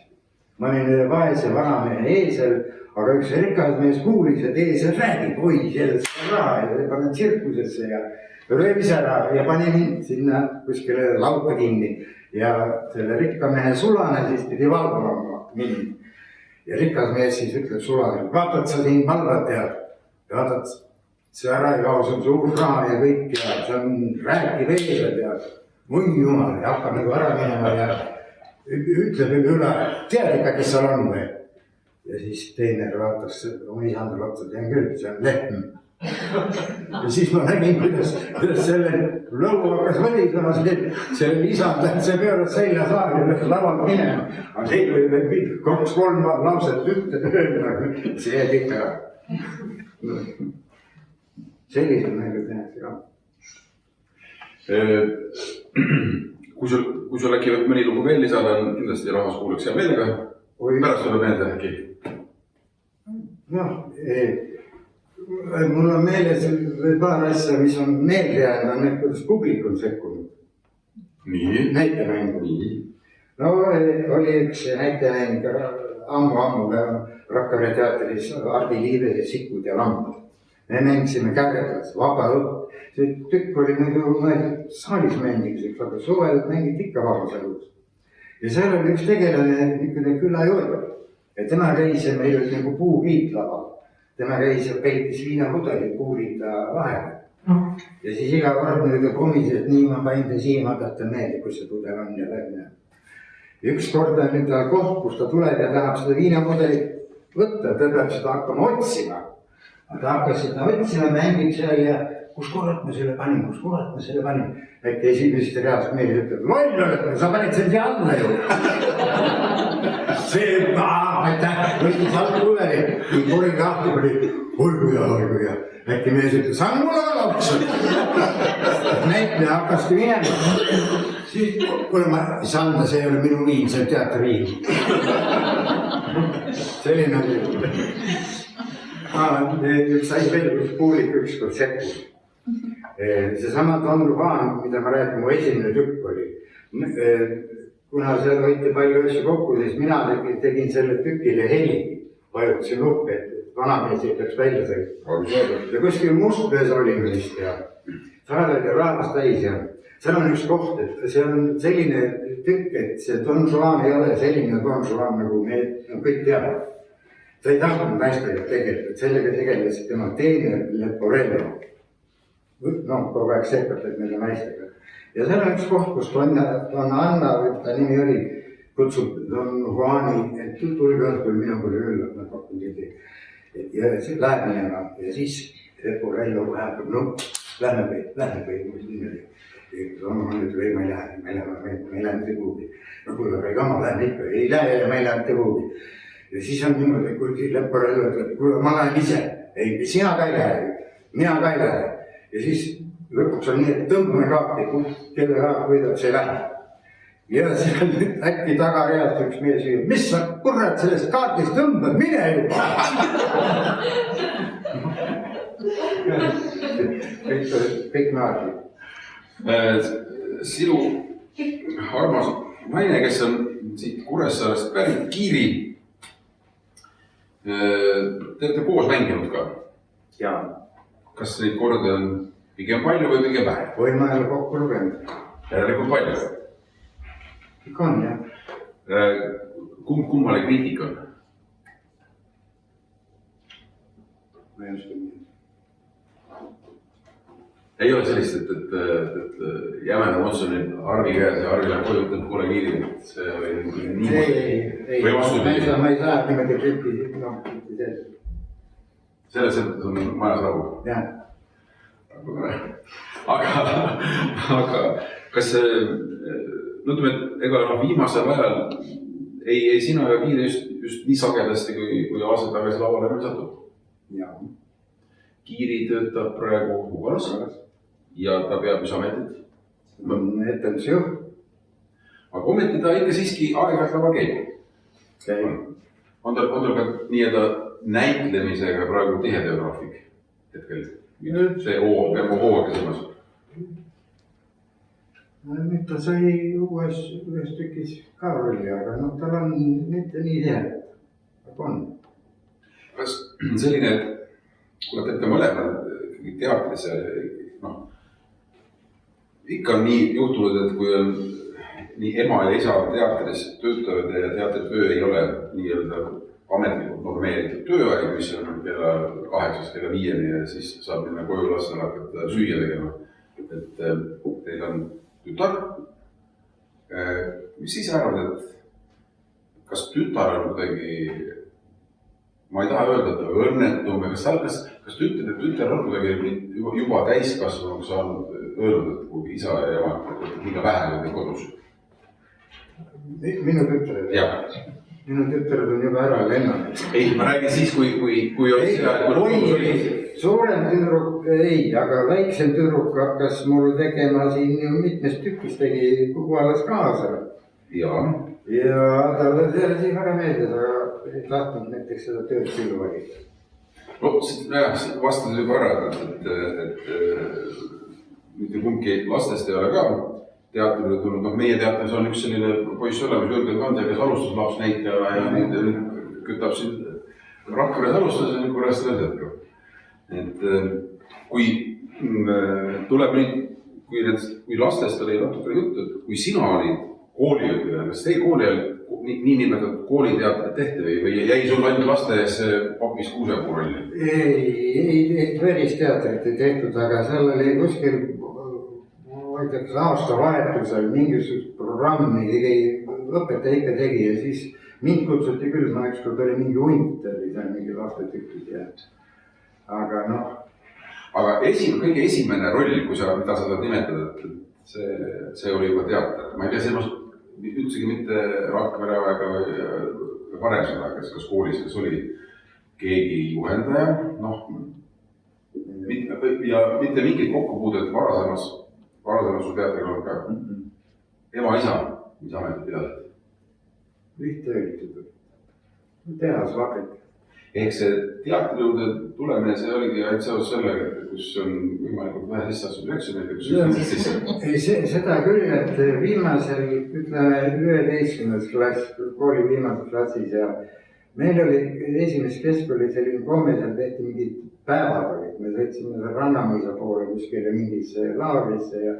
Ma olin vaese vanamehe eesel, aga üks rikas mees kuulis, et eesel räägib. Oi, sellest on raha ja panen tsirkusesse ja röövis ära ja pani mind sinna kuskile lauta kinni. Ja selle rikka mehe sulane siis pidi valvama mind. Ja rikas mees siis ütleb sulane, vaatad sa siin valvad tead. Ja vaatad, see ära ei kao, see on suur raha ja kõik ja see on rääkiv eesel ja või jumal ja hakkab nagu ära minema ja ütleb üle, tead ikka, kes seal on või? Ja siis teener vaatas oma isandale otsa, tean küll, see on lehm. Ja siis ma nägin, kuidas selle lõu hakkas võlisema, selle isand läks see pööras selja saali ja läks lavalt minema. Aga see oli veel 2-3 lauset ütelda, see jääd ikka. Sellisel näinud tehakse ka. Kui sul äkki mõni lugu veel lisada, on kindlasti rahvas kuuleks hea meelega. Pärast sulle meelde äkki? Noh, mul on meeles paar asja, mis on meelde jäänud, on need, kuidas publik on sekkunud. Nii. Näitemängu. No oli üks näitemäng ammu Rakvere teatris Hardi Liive ja Sikud ja Lambad. Me mängisime Kägredlas, vaba õpp. See tükk oli muidu saalis mängimiseks, aga suvel mängiti ikka vabas elus. Ja seal oli üks tegelane, niisugune külajood. Ja tema käis ja meil oli nagu puuviit laval. Tema käis ja peitis viinapudeli puuviita vahele. Ja siis iga kord nüüd komis, et nii ma panin ta siia, ma tahtan meelde, kus see pudel on ja läbi. Ja üks kord on nüüd tal koht, kus ta tuleb ja tahab seda viinapudelit võtta, ta peab seda hakkama otsima. Ta hakkas seda otsima, mängib seal ja kus kurat me selle panin. Äkki esimesest reast meile ütleb, loll oled, sa panid selle siia alla ju. See, aitäh, võttis alt pudeli, kui korin lahti oli, oi kui hea. Äkki mees ütles, sa on mulle ka lapsed. Näitleja hakkaski minema. Siis, kuule ma ei saa anda, see ei ole minu viin, see on teatriviin. Selline oli. Üks asi veel, kus publik ükskord sekkus. Seesama Don Juan, mida ma räägin, mu esimene tükk oli. Kuna seal võiti palju asju kokku, siis mina tegin selle tükile heli. Vajutasin nuppe, et vanamees ei peaks välja sõitma. Ja kuskil Mustpees olime vist ja saal oli rahvast täis ja seal on üks koht, et see on selline tükk, et see Don Juan ei ole selline Don Juan, nagu me kõik teame. Ta ei tahtnud naistega tegelikult, sellega tegeles tema teener Leporello. No, kogu aeg sekkatud nende naistega. Ja seal on üks koht, kus Don Anna, või ta nimi oli, kutsub Don Juani, et tulge õhtul minu poole külla, nad pakkunud idee. Ja see läheb minema ja siis Leporello vahetab, no lähme või. Don Juan ütleb, ei, ma ei lähe mitte kuhugi. No kuule, aga ma lähen ikka, ei lähe ja ma ei lähe mitte kuhugi. Ja siis on niimoodi, kui Leporello ütleb, kuule, ma lähen ise. Ei, sina ka ei lähe, mina ka ei lähe. Ja siis lõpuks on nii, et tõmbame kaarti, kelle kaart võidab, see läheb. Ja siis on äkki tagareast üks mees ütleb, mis sa kurat sellest kaartist tõmbad, mine juba! Kõik naadid. Sinu armas naine, kes on siit Kuressaarest pärit, Kiiri. Te olete koos mänginud ka? Jaa. Kas neid kordi on pigem palju või pigem vähe? Võime jälle kokku lugenud. Järelikult palju. Ikka on, jah. Kummale kriitik on? Ma ei oska nii. Ei ole sellist, et jämedam otsus on nüüd Arvi käes ja Arvi läheb koju, ütleb kuule Kiiri, et see oli niimoodi. Või vastupidi. Ma ei saa niimoodi kriiti, noh, kriiti sees. Selles mõttes on majas rahu. Jah. Aga kas ütleme, et ega viimasel ajal ei sina ja Kiiri just nii sagedasti kui aastaid tagasi lauale veel satub? Jaa. Kiiri töötab praegu Ugalas ja ta peab mis ametit? Etendusjuht. Aga ometi ta ikka siiski aeg-ajalt laval käib. On tal ka nii-öelda näitlemisega praegu tihedeograafik hetkel? See peab hooga silmas. Nüüd ta sai ühes tükis ka rolli, aga noh, tal on mitte nii tihedat. Aga on. Kas selline, et kui olete mõlemad teatris, noh, ikka on nii juhtunud, et kui on nii ema ja isa teatris töötavad ja teatritöö ei ole nii-öelda ametlikult normeeritud tööaeg, mis on kella 8-st kella 5-ni ja siis saab minna koju lastele hakata süüa tegema. Et teil on tütar. Mis siis arvad, et kas tütar on kuidagi, ma ei taha öelda, et ta on õnnetum, kas tütar on kuidagi juba täiskasvanuks saanud öelnud, et kui isa ja ema, et liiga vähe oli kodus? Minu tütred on juba ära lennanud. Ei, ma räägin siis, kui on see... Suurem tüdruk ei, aga väiksem tüdruk hakkas mul tegema siin ju mitmes tükis tegi Kukualas kaasa. Jaa. Ja talle selle siin väga meeldis, aga ei tahtnud näiteks seda tööd küll valida. No, vastasid juba ära, et mitte kumbki lastest ei ole ka teatrile tulnud. No, meie teatris on üks selline poiss olemas, Jürgen Kandja, kes alustas lapsnäitleja ja nüüd kütab siin Rakveres alustas ja nüüd korrast veel jätkab. Et kui tuleb nüüd, kui lastest oli natuke juttu, et kui sina olid kooliõpilane, kas teil kooli ajal nii nimetatud kooliteatrit tehti või jäi sul ainult laste ees papis kuusepuu rolli? Ei, päris teatrit ei tehtud, aga seal oli kuskil, ma ei tea, kas aastavahetusel mingisugust programmi õpetaja ikka tegi ja siis mind kutsuti küll, ma ükskord oli mingi hunt, oli seal mingi lastetükid ja aga noh. Aga kõige esimene roll, mida sa tahad nimetada, et see oli juba teater. Ma ei tea silmas üldsegi mitte Rakvere aega või varem seda, kas koolis, kes oli keegi juhendaja, noh, ja mitte mingit kokkupuudet varasemas su teatriga olnud ka. Ema, isa, mis ametit pidasid? Lihttöölitud. Tehasvakit. Ehk see teatri juurde tulemine, see oligi ainult seos sellega, et kus on võimalikult vähe sisseastud üheksõneid ja kus üks sisse. Ei, seda küll, et viimasel, ütleme 11. klass, kooli viimases klassis ja meil oli esimeses keskkooli selline komme, seal tehti mingid päevad olid. Me sõitsime seal Rannamõisa poole kuskile mingisse laagrisse ja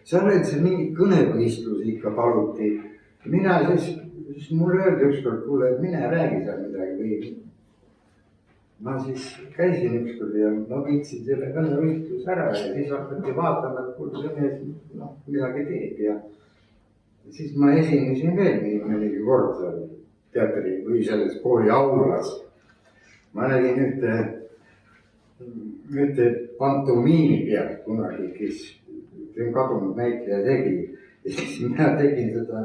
seal olid seal mingid kõnevõistlus ikka paluti. Mina siis mulle öeldi ükskord, kuule, et mine räägi seal midagi või. Ma siis käisin ükskord ja ma viitsin selle kõnevõistlus ära ja siis hakati vaatama, et kuule see mees midagi teeb ja siis ma esinesin veel mõnigi kord seal teatri või selles kooli aulas. Ma nägin ühte pantomiini pealt kunagi, kes on kadunud näitleja tegi ja siis mina tegin seda,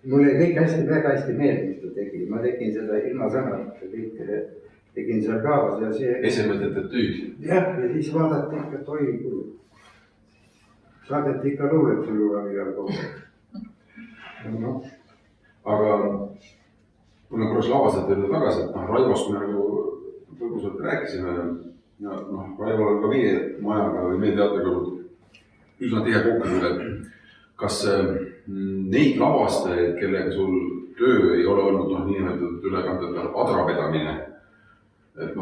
mulle kõik väga hästi meeldib, mis ta tegi, ma tegin seda ilma sõnadeta kõike. Tegin seal kaas ja see... Esemõtet tüüd. Jah, ja siis vaadati ikka toi kulu. Saadeti ikka luulet sulle igal pool. No. Aga kui me korras lavased veel tagasi, et Raivost me nagu põgusalt rääkisime ja Raivol on ka meie majaga või meie teatriga olnud üsna tihe kokkupuude. Kas neid lavastajaid, kellega sul töö ei ole olnud niinimetatud ülekandetav adravedamine. Et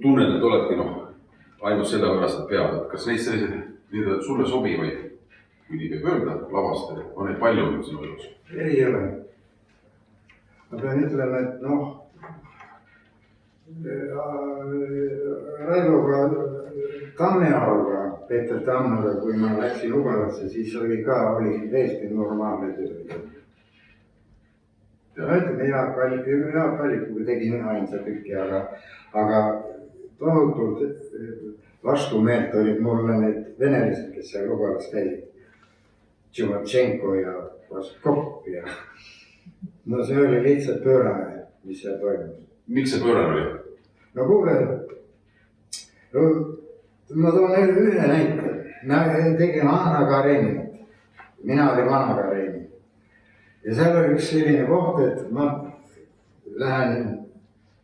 tunned, et oledki ainult sellepärast, et pead, et kas neist selliseid sulle sobivaid, kui nii võib öelda, lavastajaid, on neid palju sinu elus? Ei ole. Ma pean ütlema, et Raivoga, Tammearuga, Peeter Tammaga, kui ma läksin Ugalasse, siis oli täiesti normaalne töö. Ütleme, Jaak Allikuga tegin ainsa tükki, aga tohutult vastumeelt olid mulle need venelased, kes seal Ugalas käisid. Tšumatšenko ja Vaskov ja no see oli lihtsalt pöörane, mis seal toimus. Miks see pöörane oli? No kuule, ma toon ühe näite. Me tegime Anna Karenit. Mina olin Anna Karenit. Ja seal oli üks selline koht, et ma lähen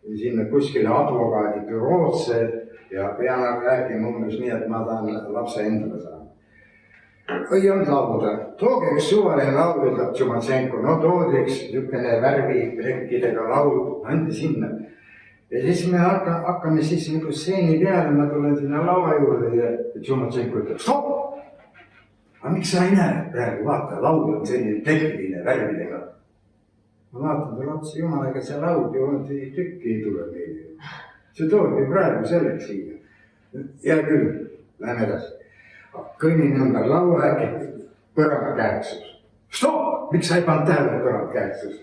sinna kuskile advokaadi büroosse ja pean rääkima umbes nii, et ma tahan lapse endale saada. Ei olnud lauda. Tooge üks suvaline laud, ütleb Tšumatšenko. No toodi üks niisugune värviplekkidega laud, andi sinna. Ja siis me hakkame siis nagu stseeni peale, ma tulen sinna laua juurde ja Tšumatšenko ütleb, stopp! Aga miks sa ei näe praegu, vaata, laud on selline tekkiline värvidega. Ma vaatan talle otsa, jumalaga see laud ju tükki ei tule meile. See toodi praegu selleks siia. Hea küll, lähme edasi. Kõnnin ümber laua äkki, põrand käeksus. Stopp! Miks sa ei pannud tähele põrand käeksus?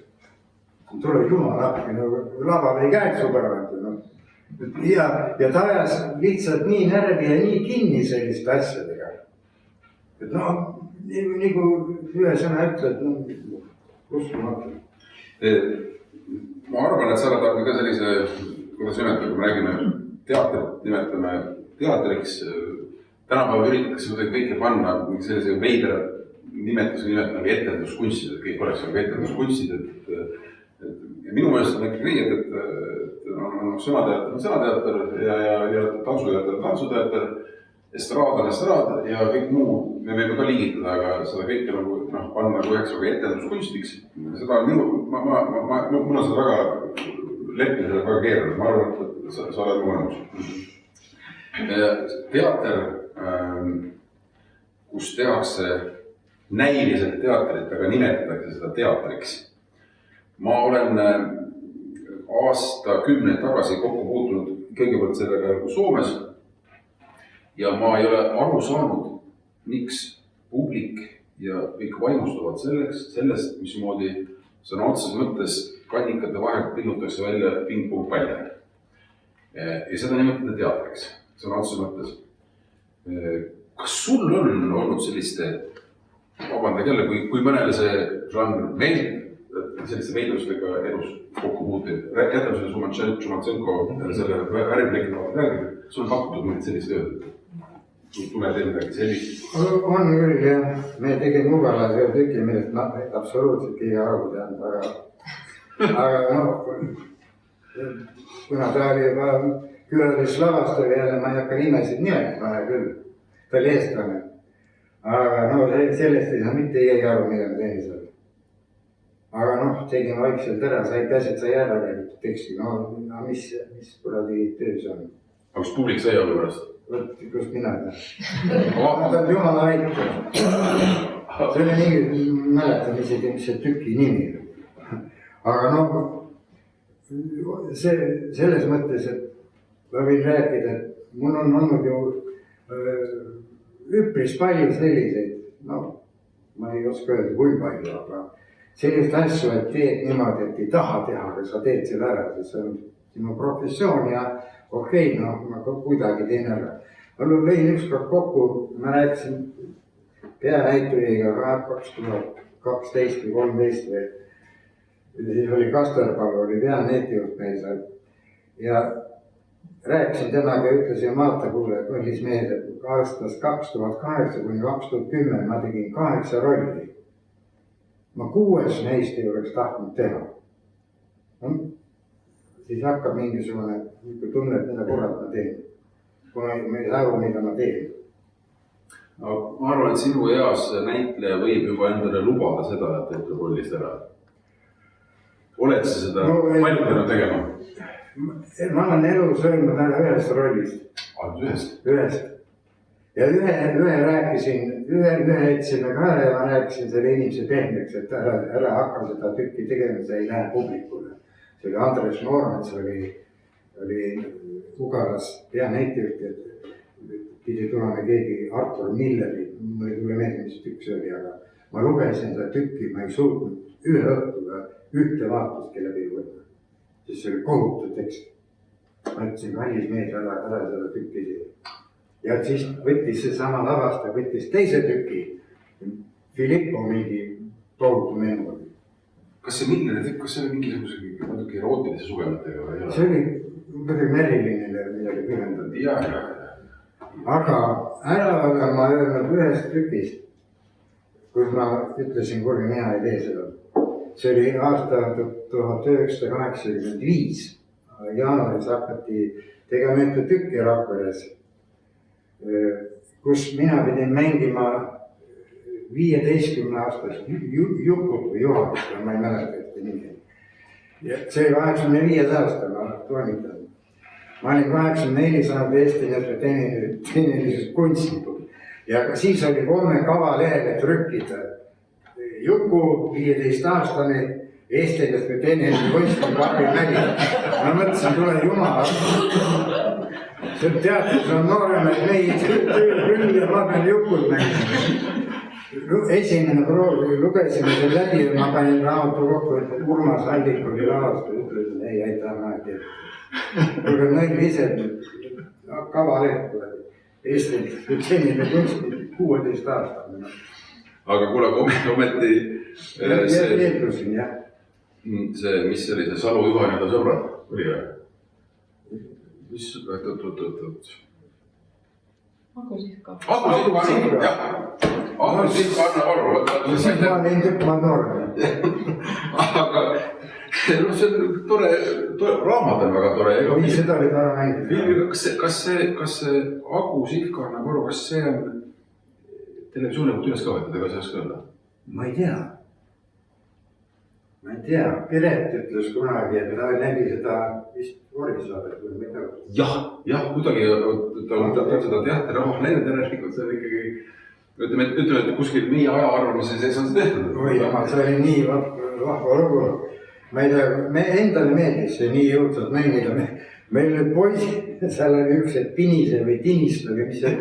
Tule jumala appi, laval ei käeksu põrand. Ja ta ajas lihtsalt nii närvi ja nii kinni selliste asjadega. Et nagu ühe sõna ütled, uskumatu. Ma arvan, et sa oled ka sellise, kuidas nimetada, kui me räägime teatrit, nimetame teatriks. Tänapäeval üritatakse kõike panna sellise veidra nimetuse nagu etenduskunstid, et kõik oleks nagu etenduskunstid. Minu meelest on ikkagi nii, et sõnateater on sõnateater ja tantsuteater on tantsuteater, estraad on estraad ja kõik muu me võime ka liigitada, aga seda kõike panna üheks etenduskunstiks. Seda on mul on seda väga leppimisele väga keeruline, ma arvan, et sa oled mu nõus. Teater, kus tehakse näiliselt teatrit, aga nimetatakse seda teatriks. Ma olen aastakümneid tagasi kokku puutunud kõigepealt sellega Soomes ja ma ei ole aru saanud, miks publik ja kõik vaimustuvad sellest, mismoodi sõna otseses mõttes kannikate vahelt pillutakse välja pingpongpalle. Ja seda nimetada teatriks, sõna otseses mõttes. Kas sul on olnud selliste, vabandage jälle, kui mõnele see žanr meeldib, selliste veidrustega elus kokku puuteid, jätame selle Tšumatšenko selle värviplekkidega räägida, sul on pakutud mingit sellist tööd? Tule teil midagi sellist? On küll jah, me tegime Ugalas ühe tüki, millest ma absoluutselt keegi aru teadnud, aga kuna ta oli juba külalislavastaja jälle, ma ei hakka nimesid nimetama küll, ta oli eestlane. Aga sellest ei saa mitte keegi aru, mida me teeme seal. Aga tegime vaikselt ära, sai käsed, sai ära räägitud teksti, mis kuradi töö see on. Aga kas publik sai aru pärast? Võt, kust mina tean. Ta on jumala aitab. See oli mingi, mäletan isegi, mis see tüki nimi. Aga selles mõttes, et ma võin rääkida, et mul on olnud ju üpris palju selliseid, ma ei oska öelda, kui palju, aga sellist asju, et teed niimoodi, et ei taha teha, aga sa teed selle ära, sest see on sinu professioon ja okei, ma kuidagi teen ära. Ma lõin ükskord kokku, ma rääkisin peanäitujaga 2012 või 2013 või siis oli Kastorpal, oli peanäitujuht meil seal ja rääkisin temaga ja ütlesin, vaata kuule, kallis mees, et aastast 2008 kuni 2010 ma tegin 8 rolli. Ma 6 neist ei oleks tahtnud teha. Siis hakkab mingisugune tunne, et mida kurat ma teen. Kui ma ei saa aru, mida ma teen. ma arvan, et sinu eas näitleja võib juba endale lubada seda, et ütleb rollist ära. Oled sa seda palju tänu tegema? Ma olen elus öelnud ära ühest rollist. Ühest? Ühest. Ja ühe rääkisin, ühe etsime ka ära ja ma rääkisin selle inimese pehmeks, et ära hakka seda tükki tegema, see ei lähe publikule. See oli Andres Noormets, oli Ugalas peanäitejuht, et pidi tulema keegi Artur Milleri, mul ei tule meelde, mis tükk see oli, aga ma lugesin seda tükki, ma ei suutnud ühe õhtuga ühte vaatustki läbi võtta. Siis see oli kohutav tekst. Ma ütlesin, kallis mees, ära seda tükki tee. Ja siis võttis see sama lavastaja, võttis teise tüki, Filippo mingi tohutu menu. Kas see Milleri tükk, kas see oli mingisuguse natuke erootilise sugematega või ei ole? See oli muidugi Merilinile midagi pühendatud. Jaa. Aga ära olen ma öelnud ühest tükist, kus ma ütlesin, kuule, mina ei tee seda. See oli aasta 1985. Jaanuaris hakati tegema ühte tükki Rakveres, kus mina pidin mängima 15-aastast Jukut või Juhanit, ma ei mäleta ühte nimi. See 85. aasta ma toimitan. Ma olin 84 saanud Eesti tehnilises kunstnikud ja siis oli 3 kavalehele trükkida Juku 15-aastane Eestilis või tehnilise kunstniku Harri Mägi. Ma mõtlesin, tule jumala. See teatris on nooremaid meid küll ja ma pean Jukut mängima. Esimene proov, lugesime selle läbi ja ma panin raamatu kokku, et Urmas Allik oli lavast ja ütlesin, ei aitäh, ma ei tea. Kuulge, nalli ise, kavaleht tuleb. Eesti senine kunstnik 16 aastane. Aga kuule, ometi Eeldusin, jah. See, mis oli see Salu Juhan ja ta sõbrad oli või? Mis, oot. Aku Sihka. Jah. Aku Sihka, Anna Varro. Ma olin tükk, ma noorem. Aga see on tore, raamat on väga tore. Nii, seda oli tore mängida. Kas see Aku Sihka, Anna Varro, kas see on televisiooni poolt üles ka võetud, ega see oska öelda? Ma ei tea. Piret ütles kunagi, et ta nägi seda vist Vorisaadet või mida. Jah, kuidagi ta seda teatri rahvas näinud järelikult, see on ikkagi, ütleme, et kuskil meie aja arvamise sees on see tehtud. Oi, see oli nii vahva lugu. Ma ei tea, me endale meeldis see nii jõudsalt mängida. Meil nüüd poisid, seal oli üks pinise või tinist või mis see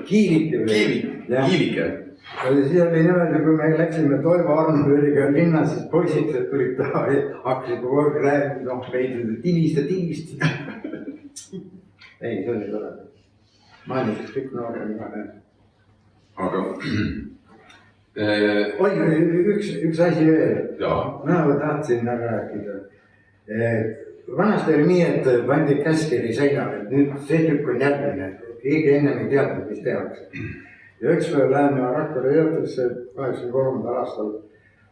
kiilike või? Kiilike. Siis oli niimoodi, kui me läksime Toivo Arnvööriga linnas, siis poisid tulid taha ja hakkasid kogu aeg rääkida, meid tinist. Ei, see oli tore. Ma olin kõik noorem ka näed. Aga... Oi, üks asi veel. Jaa. Ma tahtsin rääkida. Vanasti oli nii, et pandi käskiri seinale, et nüüd see tükk on järgmine. Keegi ennem ei teadnud, mis tehakse. Ja üks päev läheme Rakvere teatrisse 83. aastal.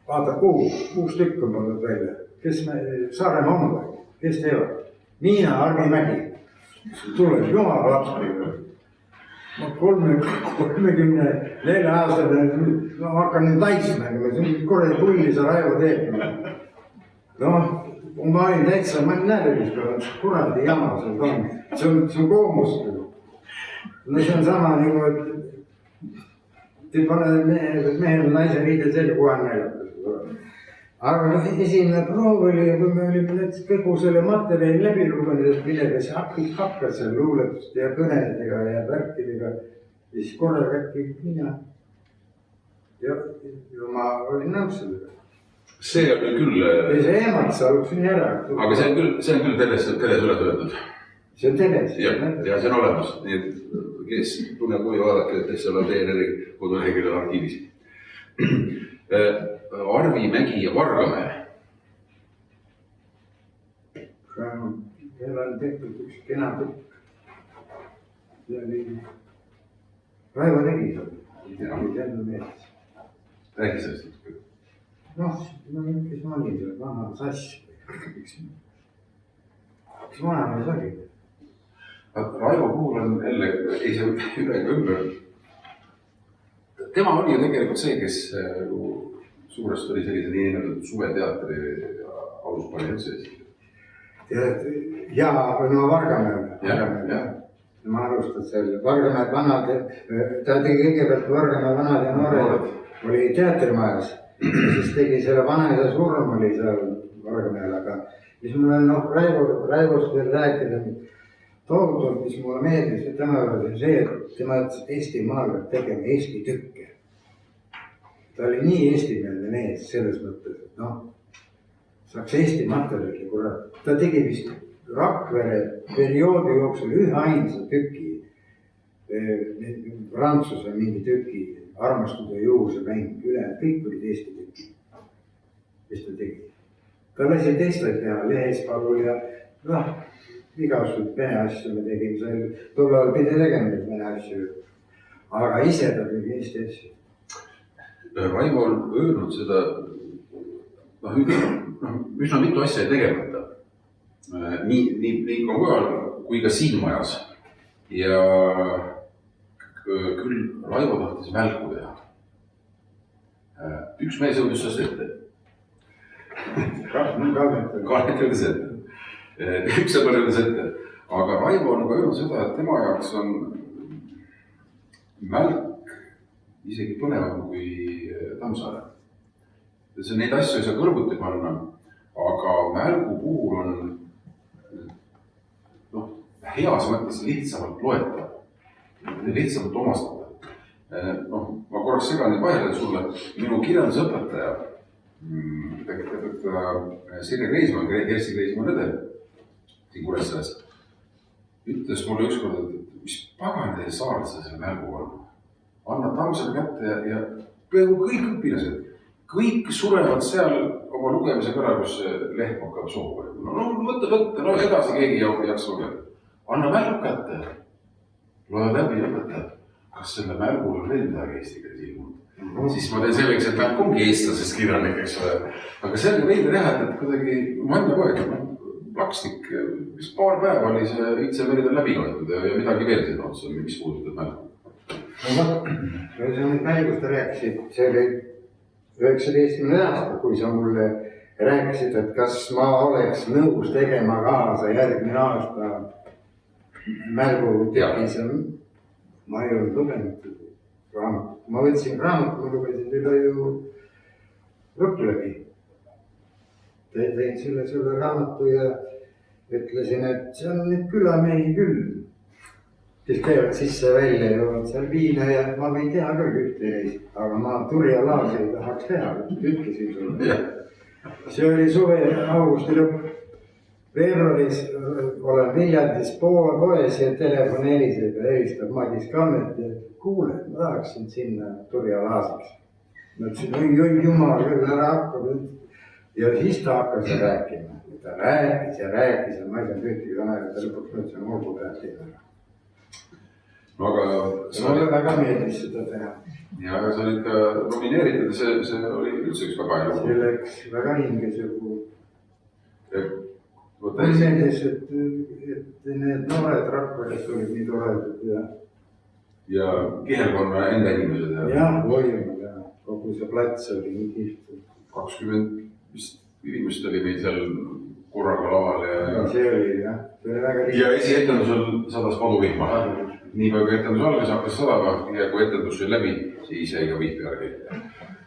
Vaata, uus tükk on pandud välja. Kes me, Saaremaa on või? Kes teevad? Miina Harri Mägi. Tuleb jumal lapsi. Ma 34 aastane, ma hakkan nüüd laisma. Korrali pulli sa Raivo teeb. Noh, ma olin täitsa, ma ei näe, mis kuradi jama see on. See on koomus. No see on sama nagu, et te paned mehel naise riide selle kohe näidatud. Aga esimene proov oli, kui me olime kogu selle materjali läbi lugenud, millega see hakkas seal luuletuste ja kõnedega ja värkidega, siis korraga äkki mina. Ja ma olin nõus sellega. See on küll... See emad saluks nii ära. Aga see on küll teles üle töötud. See on teles. Ja see on olemas. Nii et kes tunneb huvi vaadake, et seal on TNR-i koduleheküljel arhiivis. Arvi Mägi ja Vargamäe. Seal on tehtud üks kena tükk. See oli Raivo Negi seal. Räägi sellest. Noh, kes ma olin seal, vana sass. Kes vanamees oli? Raivo puhul on jälle, ei see üle ega ümber. tema oli ju tegelikult see, kes suuresti oli sellise niinimetatud suveteatri aluspari sees. ja no Vargamäel, jah. Ma alustan seal Vargamäe vanad, ta tegi kõigepealt Vargamäe vanad ja noored oli teatrimajas. Ja siis tegi selle vanaisa surm oli seal Vargamäel, aga mis mulle Raivost veel rääkida tohutult, mis mulle meeldis, et tema oli see, et tema Eestimaal peab tegema Eesti tükke. Ta oli nii eestimeelne mees selles mõttes, et saaks Eesti materjali, kurat. Ta tegi vist Rakvere perioodi jooksul ühe ainsa tüki, Prantsuse mingi tüki, Armastuse juhuse mäng, ülejäänud kõik olid Eesti tüki, mis ta tegi. Ta lasi teistele teha, Lehespalul ja igasugused vene asju me tegime seal, tol ajal pidi tegema neid vene asju, aga ise ta tegi Eesti asju. Raivo on öelnud seda, üsna mitu asja tegemata. Nii Kongojal kui ka siin majas. Ja küll Raivo tahtis mälku teha. Üks mees jõudis sellest ette. Kahneteldes ette. Üks sõber jõudis ette. Aga Raivo on ka öelnud seda, et tema jaoks on mälk isegi põnevam kui Tammsaare. Neid asju ei saa kõrvuti panna, aga mälgu puhul on heas mõttes lihtsamalt loetav, lihtsamalt omastatav. Ma korraks segan neid vahele sulle. Minu kirjandusõpetaja, Sirje Kreismann, Kersti Kreismann õde, siin Kuressaares, ütles mulle ükskord, et mis pagan teil saarlastel selle mälgu on. Anna Tammsaare kätte ja peaaegu kõik õpilased, kõik surevad seal oma lugemise kõrval, kus lehm hakkab soogu. Võtta, edasi keegi ei jaksa lugeda. Anna mälgu kätte, loed läbi ja õpetab, kas selle mälgul on veel midagi eesti keeles ilmunud. Siis ma teen selleks, et mälg ongi eestlasest kirjanik, eks ole. Aga see oli veidi näha, et kuidagi ma enda poeg, Plaksnik, mis paar päeva oli see Itse Merida läbi loetud ja midagi veel siin otsa, mis puudutab mälgu. See on mälgust rääkisid, see oli 19. aasta, kui sa mulle rääkisid, et kas ma oleks nõus tegema kaasa järgmine aasta mälgu tekis ja ma ei olnud lugenud raamatut. Ma võtsin raamatut, ma lugesin üle ju lõppu läbi. Tegin selle raamatu ja ütlesin, et see on nüüd külamehi küll. Kes käivad sisse välja ja joovad seal viina ja ma võin teha ka ühte reis, aga ma Turja Laasi ei tahaks teha, ütlesin sulle. See oli suve augusti lõpp. Veebruaris olen Viljandis poes ja telefon heliseb ja helistab Madis Kalmet ja kuule, ma tahaksin sinna Turja Laasiks. Ma ütlesin, oi jumal, küll ära hakkab. Ja siis ta hakkas rääkima. Ta rääkis ja ma ei saanud ühtegi sõna ja ta lõpuks mõtlesin, olgu peab teha. No aga mulle väga meeldis seda teha. Ja sa olid ka nomineeritud ja see oli üldse üks väga hea lugu. See läks väga hinges juhu. Mulle meeldis, et need noored Rakveres olid nii toredad ja Kihelkonna enda inimesed. Jah, voimad ja kogu see plats oli nii kihvt. 20 inimest oli meil seal korraga laval ja see oli jah, see oli väga ja esietendusel sadas paduvihma. Nii palju kui etendus algas, hakkas sadama ja kui etendus sai läbi, siis jäi ka vihmi järgi.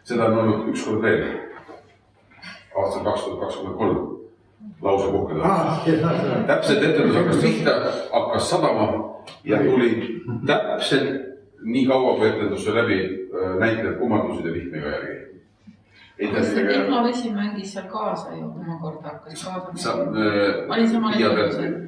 Seda on olnud ükskord veel. Aastal 2023 lause puhkeda. Täpselt etendus hakkas pihta, hakkas sadama ja tuli täpselt nii kaua, kui etendus sai läbi, näitlejad kummaldusid ja vihmi ka järgi. Vihma vesi mängis seal kaasa ju, omakorda hakkas kaasa. Ma olin sama etendusel.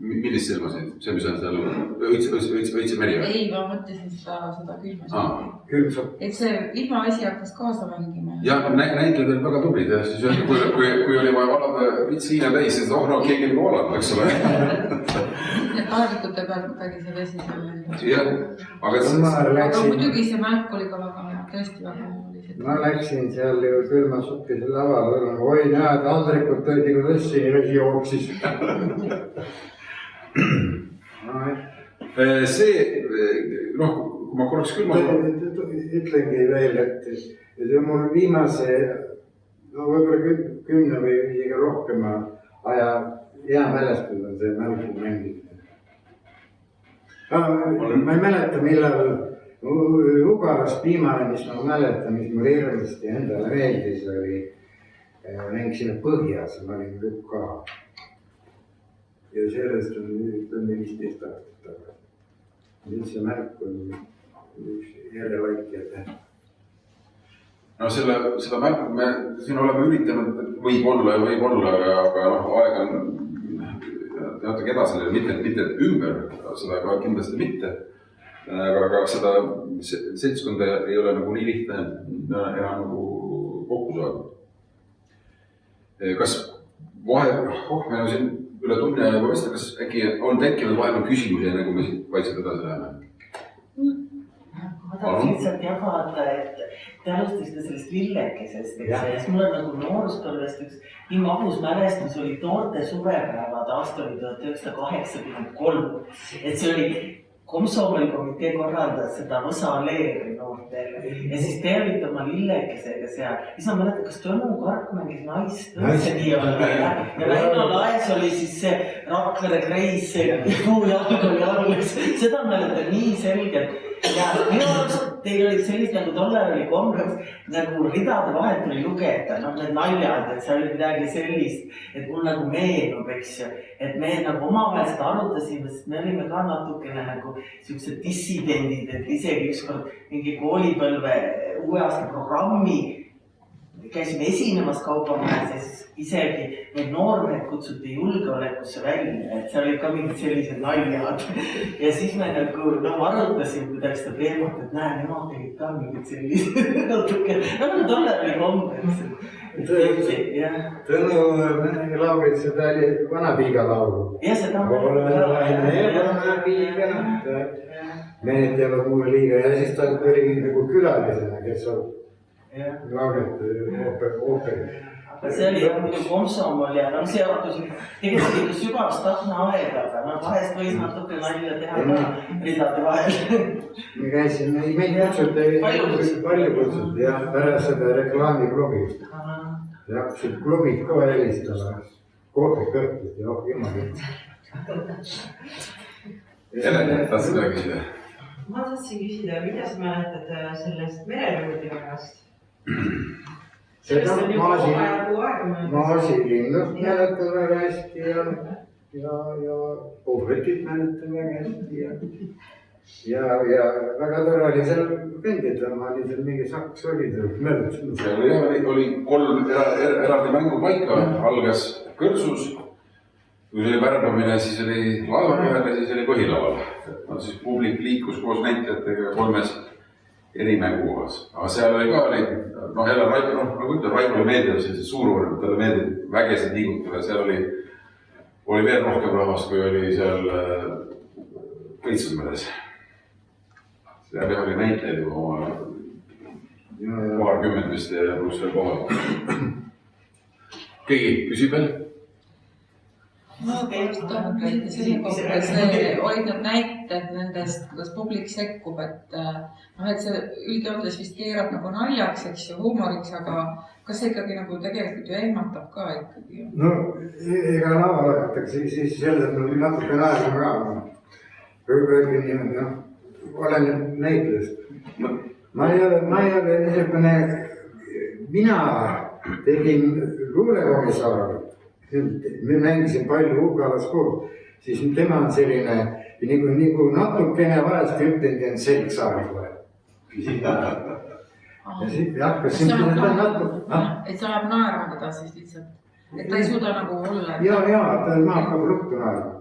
Millist silmasid? See, mis on seal Õitse meri? Ei, ma mõtlesin seda külma. Et see vihmavesi hakkas kaasa mängima. Ja näitled on väga tublid ja siis kui oli vaja valada vits viina täis, siis keegi nagu valada, eks ole. Need kaarvikute pealt midagi see vesi seal. Jah, aga muidugi see märk oli ka väga hea, tõesti väga hea. Ma läksin seal ju külmas sukkise lavale, oi näed, Aldrikut tõidi kui tõssi, nii vesi jooksis. See, kui ma korraks külma ütlengi veel, et see on mul viimase, no võib-olla 10 või isegi rohkema aja hea mälestus on see mälgu mängimine. Ma ei mäleta, millal Ugalas viimane, mis ma mäletan, mis mul hirmsasti endale meeldis, oli mängisime Põhjas, ma olin UK. Ja sellest on 15 aastat tagasi. Nüüd see märk on üks järelevaikjad. No seda märku me siin oleme üritanud, võib-olla, aga aeg on natuke edasi, mitte ümber, seda ka kindlasti mitte. Aga seda seltskonda ei ole nagu nii lihtne enam nagu kokku saada. Kas meil on siin üle tunne juba vasta, kas äkki on tekkinud vahepeal küsimusi, enne kui me siit vaikselt edasi läheme? Ma tahaks lihtsalt jagada, et te alustasite sellest lillekesest, ja siis mul on nagu nooruspõlvest üks nii magus mälestus oli noorte suvepäevad aastal 1983. Et see oli Komsomolkomitee korraldas seda osaleeri noortele ja siis tervita oma lillekesega seal. Siis ma mäletan, kas Tõnu Kark mängis naist nii oli ja Väino Laes oli siis see Rakvere Kreis, see puujalg oli alles. Seda mäletan nii selgelt. Ja minu arust teil olid sellist, nagu tollal oli kombeks, nagu ridade vahelt tuli lugeda, need naljad, et see oli midagi sellist, et mul nagu meenub, eks ju, et me nagu omavahel seda arutasime, sest me olime ka natukene nagu siuksed dissidendid, et isegi ükskord mingi koolipõlve uue aasta programmi käisime esinemas Kaupamajas ja siis isegi need noormehed kutsuti julgeolekusse välja, et seal olid ka mingid sellised naljad. Ja siis me nagu arutasime kuidagi seda teemat, et näe, nemad tegid ka mingid sellised natuke, nagu tollal oli kombeks. Tõnu laulis seda oli Vanapiiga laulu. Ja seda Ole vaine Vanapiiga, mehed teevad mulle liiga ja siis ta oli nagu külalisena, kes on laulet ooperi. See oli muidu Komsomol ja see hakkas tegelikult sügavast tahna aega, aga vahest võis natuke nalja teha ka ridade vahel. Me käisime, meil palju kutsuti ja pärast seda reklaamiklubi. Ja hakkasid klubid ka helistama, kohvik õhtud ja ilma. Helen, tahtsid midagi küsida? Ma tahtsin küsida, mida sa mäletad sellest merelõudivast? Seda maasilinnust mäletan väga hästi ja puhvetit mäletan väga hästi ja väga tore oli seal vendida, ma olin seal mingi saks oli mäletan. Seal oli 3 eraldi mängupaika, algas Kõrsus, kui see oli värbamine, siis oli laeva peal ja siis oli põhilaval. Siis publik liikus koos näitlejatega 3 eri mängukohas, aga seal oli ka jälle nagu ütleb, Raimule meeldib sellised suurvõrd, talle meeldib vägesid liigutada, seal oli veel rohkem rahvast, kui oli seal Põitsmeres. Seal oli näitlejaid juba oma paarkümmend vist ja pluss veel kohal. Keegi küsib veel? Ma tahan küsida selle kohta, see olid need näited nendest, kuidas publik sekkub, et see üldjoontes vist keerab nagu naljaks, eks ju, huumoriks, aga kas see ikkagi nagu tegelikult ju ehmatab ka ikkagi? No, ega laval hakatakse, siis selles on natuke naerma ka. Õigemini, olen näitlejast. Ma ei ole niisugune, mina tegin luulekomissaari. Me mängisin palju Ugalas koos, siis tema on selline, nagu natukene valesti ütlendi on selgsaari kohe. Ja siis hakkas siin natuke. Et sa läheb naerma teda siis lihtsalt, et ta ei suuda nagu olla. Ja, ta hakkab ruttu naerma.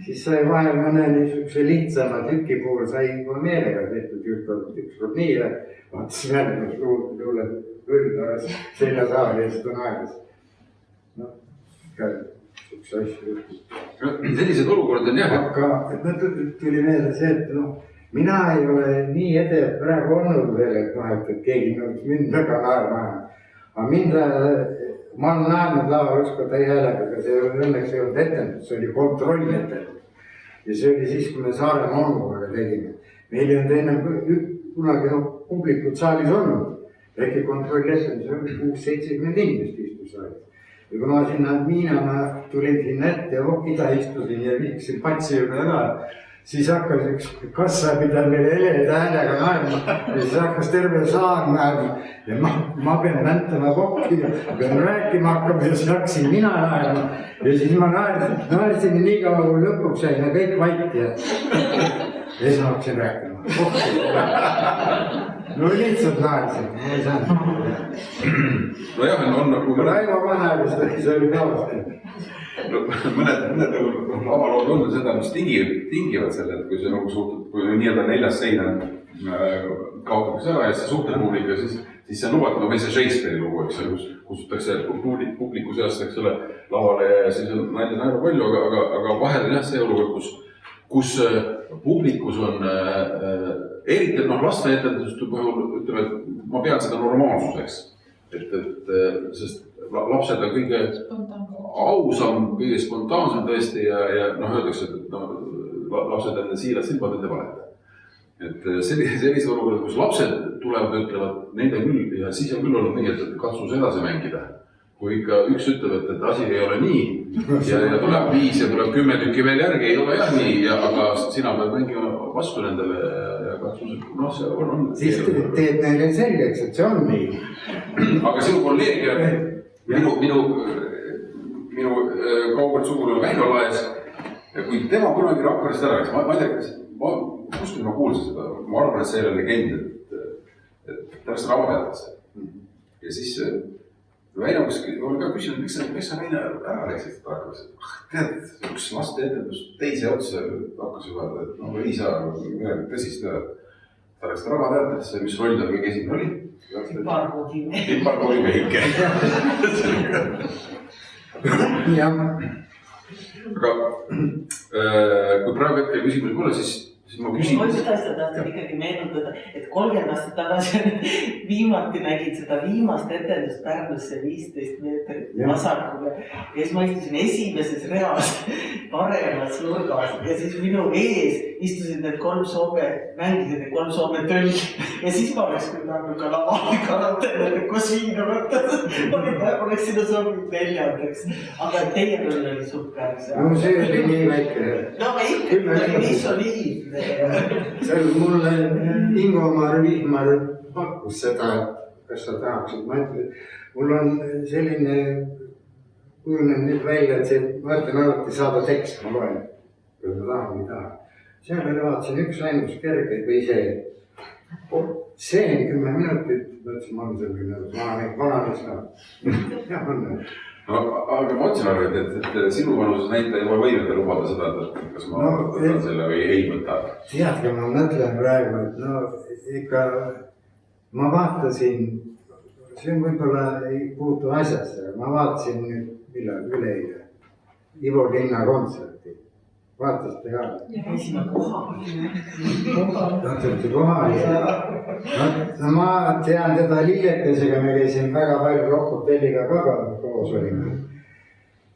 Siis sai vahel mõne niisuguse lihtsama tüki puhul sai juba meelega tehtud ükskord nii ja vaatas märgus luule õldaras selja saali ja seda naeras. Üks asju. Sellised olukorrad on jah. Aga tuli meelde see, et mina ei ole nii edev praegu olnud veel, et keegi mind väga naerma. Aga ma olen naernud laval ükskord täie häälega, aga see õnneks ei olnud etendus, see oli kontrollmetendus. Ja see oli siis, kui me Saare Mongoga tegime. meil ei olnud ennem kunagi publikut saalis olnud. Äkki kontrolletendus oli 6-70 inimest istus saalis. Ja kui ma sinna Miinana tulin sinna ette ja okida istusin ja viiksin patsi juurde ära, siis hakkas üks kassapidaja meile heleda häälega naerma ja siis hakkas terve saar naerma ja ma pean väntama kokki ja pean rääkima hakkama ja siis hakkasin mina naerma ja siis ma naersin nii kaua kui lõpuks jäin ja kõik vait ja siis ma hakkasin rääkima. No lihtsalt naersin, ma ei saanud. Nojah, on nagu Raivo Vanaerist, see oli kaosti. mõned avalood on seda, mis tingivad selle, et kui see nagu suhtud, kui nii-öelda neljas seina kaotatakse ära ja see suhted publika, siis see on lubatud, või see Shakespeare'i lugu, eks ole, kus kutsutakse publiku seast, eks ole, lavale ja siis on nalja naeru palju, aga vahel on jah see olukord, kus publikus on eriti lasteetenduste puhul, ütleme, et ma pean seda normaalsuseks, sest lapsed on kõige ausam, kõige spontaansem tõesti ja öeldakse, et lapsed enne siirad silmad ette valeta. Et sellise olukorda, kus lapsed tulevad ja ütlevad, neid on küll ja siis on küll olnud nii, et katsus edasi mängida. Kui ikka üks ütleb, et asi ei ole nii ja tuleb 5 ja tuleb 10 tükki veel järgi, ei ole jah nii, aga sina pead mängima vastu nendele ja katsus, see on. Siis teed neile selgeks, et see on nii. Aga sinu kolleeg ja minu kaugelt sugulane Väino Laes, kui tema kunagi Rakverest ära läks, ma ei tea, kuskil ma kuulsin seda, ma arvan, et see ei ole legend, et pärast raamateatakse. Ja siis Väino oli ka küsinud, miks sa Väino ära läksid Rakverest. Tead, üks lasteetendus teise otsa hakkas juba, et ei saa midagi tõsist teha. Ta läks raamateatrisse, mis roll tal kõige esimene oli? Piparkooli mehike. Jah. Aga kui praegu hetkel küsimusi pole, siis ma küsin. Ma just asja tahtsin ikkagi meenutada, et 30 aastat tagasi viimati nägid seda viimast etendust Pärnusse 15 meetrit vasakule. Ja siis ma istusin esimeses reas paremas nurgas ja siis minu ees istusid need 3 Soome, mängisid need 3 Soome tölgi. Ja siis ma oleks küll tahtnud ka lavali karanteene, kus viina võtta. Oleks sinna sobinud 4-ndaks. Aga teie roll oli super. No see oli nii väike. No aga ikkagi oli nii soliidne. Mulle Ingomar Vihmar pakkus seda, kas sa tahaksid. Ma ütlen, mul on selline kujunenud nüüd välja, et ma ütlen alati saada tekst, ma loen, kui ma tahan või tahan. Seal oli vaatasin üks ainus kerge või see on 10 minutit, mõtlesin, ma olen seal küll vananes ka. Jah, on. Aga ma otsin arvan, et sinu vanuses näitaja ei ole võimete lubada seda, et kas ma võtan selle või ei võta. Teadke, ma mõtlen praegu, et ikka ma vaatasin, see võib-olla ei puutu asjasse, ma vaatasin nüüd üleeile Ivo Linna kontserti. Vaatasite ka? Käisime kohal. Vaatasite kohal ja ma tean teda Lillekesega, me käisime väga palju Rokotelliga ka koos olime.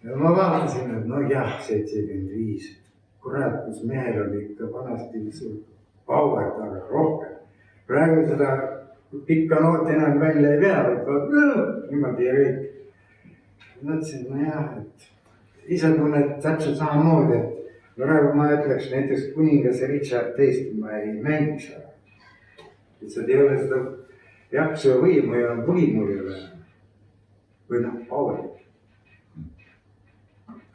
Ja ma vaatasin, et no jah, 75. Kurat, kus mehel oli ikka vanasti power taga rohkem. Praegu seda pikka nooti enam välja ei pea, vaid niimoodi ja kõik. Mõtlesin, no jah, et ise tunned täpselt samamoodi, et praegu ma ütleks näiteks kuningas Richard teist ma ei mängiks ära. Lihtsalt ei ole seda jaksu ja võimu ja võimul ei ole. Või power.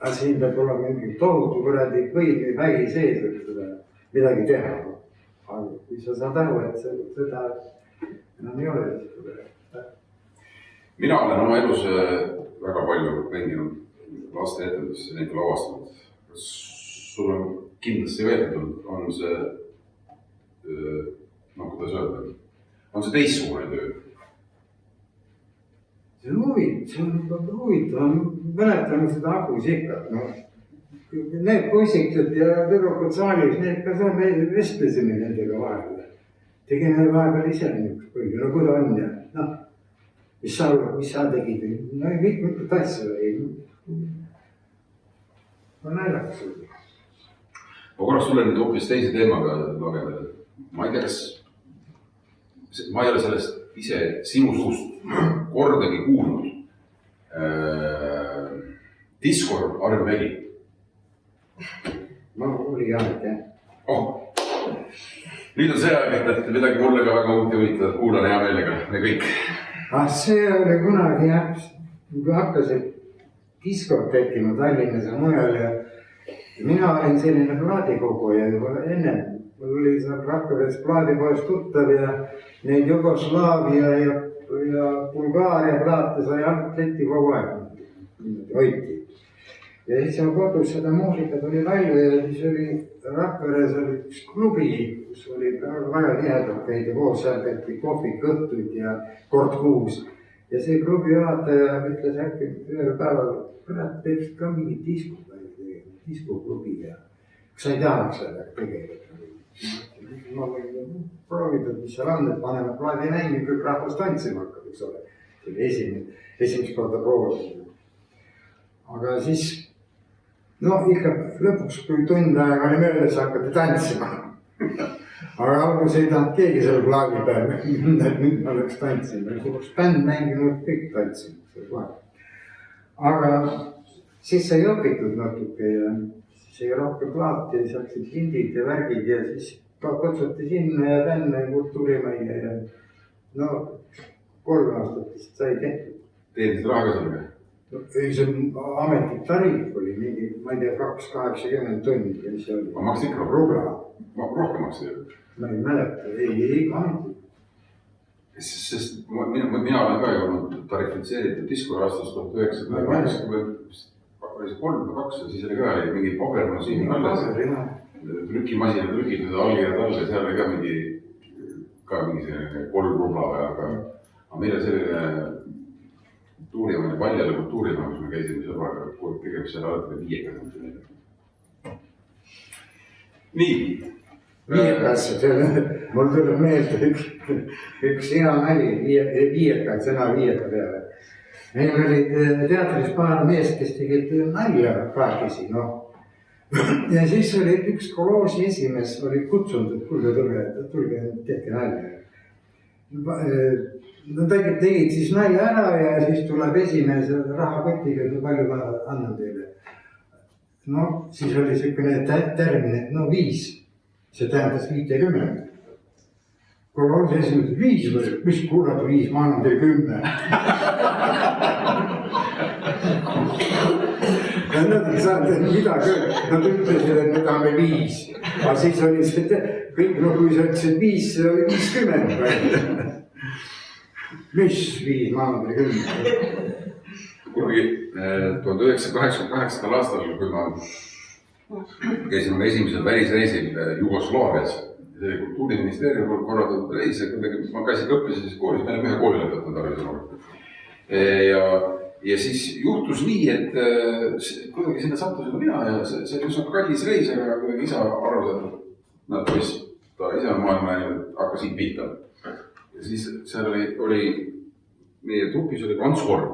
Aga siin peab olema mingi tohutu kuradi võim ja vägi sees, et seda midagi teha. Aga kui sa saad aru, et seda enam ei ole. Mina olen oma elus väga palju mänginud lasteetendusse, neid lavastanud. Sul on kindlasti veetud, on see, kuidas öelda, on see teistsugune töö? See on huvitav, mäletan seda Agus ikka. Need poisikesed ja tüdrukud saalis, need ka me vestlesime nendega vahel. Tegime vahepeal ise niisugust põlgi, no kui ta on ja mis sa tegid, no mitmekut asja ei. Ma näljakas oli. Ma korraks tulen nüüd hoopis teise teemaga lagedale. ma ei tea, ma ei ole sellest ise sinu suust kordagi kuulnud. Diskor Arve Mägi. no oli aeg jah. Nüüd on see aeg, et midagi mulle ka väga huvitavat kuulan hea meelega, me kõik. See oli kunagi jah, kui hakkasid diskod tekkima Tallinnas ja mujal ja mina olin selline plaadikoguja juba ennem. Mul oli seal Rakveres plaadipoes tuttav ja neid Jugoslaavia ja Bulgaaria plaate sai atleti kogu aeg hoiti. Ja siis seal kodus seda muusikat oli palju ja siis oli Rakveres oli üks klubi, kus oli väga tihedalt käidi koos, seal tehti kohvikõhtuid ja kord kuus. Ja see klubi juhataja ütles äkki ühel päeval, kurat, teeks ka mingi diskoklubi ja kas sa ei tahaks seda tegelikult? Ma võin proovida, mis seal on, et paneme plaadi näimi, kõik rahvas tantsima hakkab, eks ole. See oli esimest korda proovinud. Aga siis, no ikka lõpuks, kui tund aega oli möödas, hakati tantsima. Aga algus ei tahanud keegi selle plaadi peal, et nüüd ma oleks tantsima. Kui oleks bänd mänginud, kõik tantsima. Aga siis sai õpitud natuke ja siis ei rohkem plaati ja siis hakkasid hindid ja värgid ja siis kutsuti sinna ja tänne kultuurimaine ja no 3 aastat vist sai tehtud. Teenisid raha ka sellega? Ei, see ametlik tariif oli mingi, ma ei tea, 280 tundi ja mis see oli. Ma maksin ikka rubla. Rohkem maksin? Ma ei mäleta, ei ametlik. Sest mina olen ka olnud tarifitseeritud diskor aastast 1983 või 2 ja siis oli ka mingi pabermasiini alles. Trükimasina trükid need allkirjad all ja seal oli ka mingi selline 3 rubla või, aga meil on selline kultuurimaine, Paljale kultuurimaine, kus me käisime seal vahepeal, kõigepealt seal alati 5. Nii. Viiekasse, mul tuleb meelde üks hea nali, viiekad, sõna viieka peale. Meil olid teatris paar meest, kes tegid nalja kahekesi, noh. Ja siis oli üks koloosi esimees, oli kutsunud, et tulge, tehke nalja. Nad tegid siis nalja ära ja siis tuleb esimees rahakotiga, et palju ma annan teile. No siis oli selline termin, et no 5, see tähendas 50. Koloosi esimees, 5 või, mis kuulad 5, ma annan teile 10. Ja nad ei saanud midagi, nad ütlesid, et me tahame 5. Aga siis oli see, kõik, no kui sa ütlesid 5, see oli 50. Mis 5, ma annan teile 10. Kuigi 1988. aastal, kui ma käisin oma esimesel välisreisil Jugoslaavias, see oli Kultuuriministeeriumi korraldatud reis ja kuidagi ma käisin õppisin siis koolis, meil on ühe kooli lõpetanud Arvisalu. Ja siis juhtus nii, et kuidagi sinna sattusin mina ja see oli üsna kallis reis, aga kuidagi isa arvas, et näed poiss, ta ise on maailma näinud, et hakka siit pihta. Ja siis seal oli meie trupis oli Ants Korv.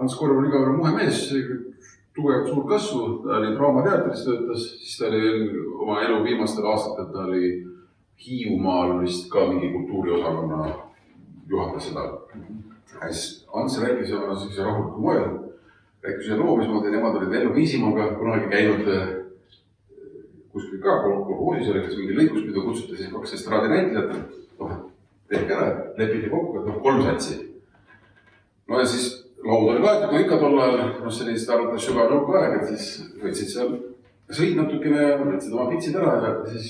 Ants Korv oli igavene muhemees, tugev suur kasvu, ta oli Draamateatris töötas, siis ta oli oma elu viimastel aastatel, ta oli Hiiumaal vist ka mingi kultuuriosakonna juhatas seda. Ants rääkis oma rahuliku moel, rääkis ühe loo, mismoodi nemad olid Ellu Viisimaga kunagi käinud kuskil ka kolhoosis oli, kas mingi lõikuspidu kutsuti siis 2 estraadinäitlejat, tehke ära, lepiti kokku, et 3 satsi. No ja siis laud oli laetud, kui ikka tol ajal, sellist arvates juba nõuku aeg, et siis võtsid seal sõid natukene ja võtsid oma pitsid ära ja siis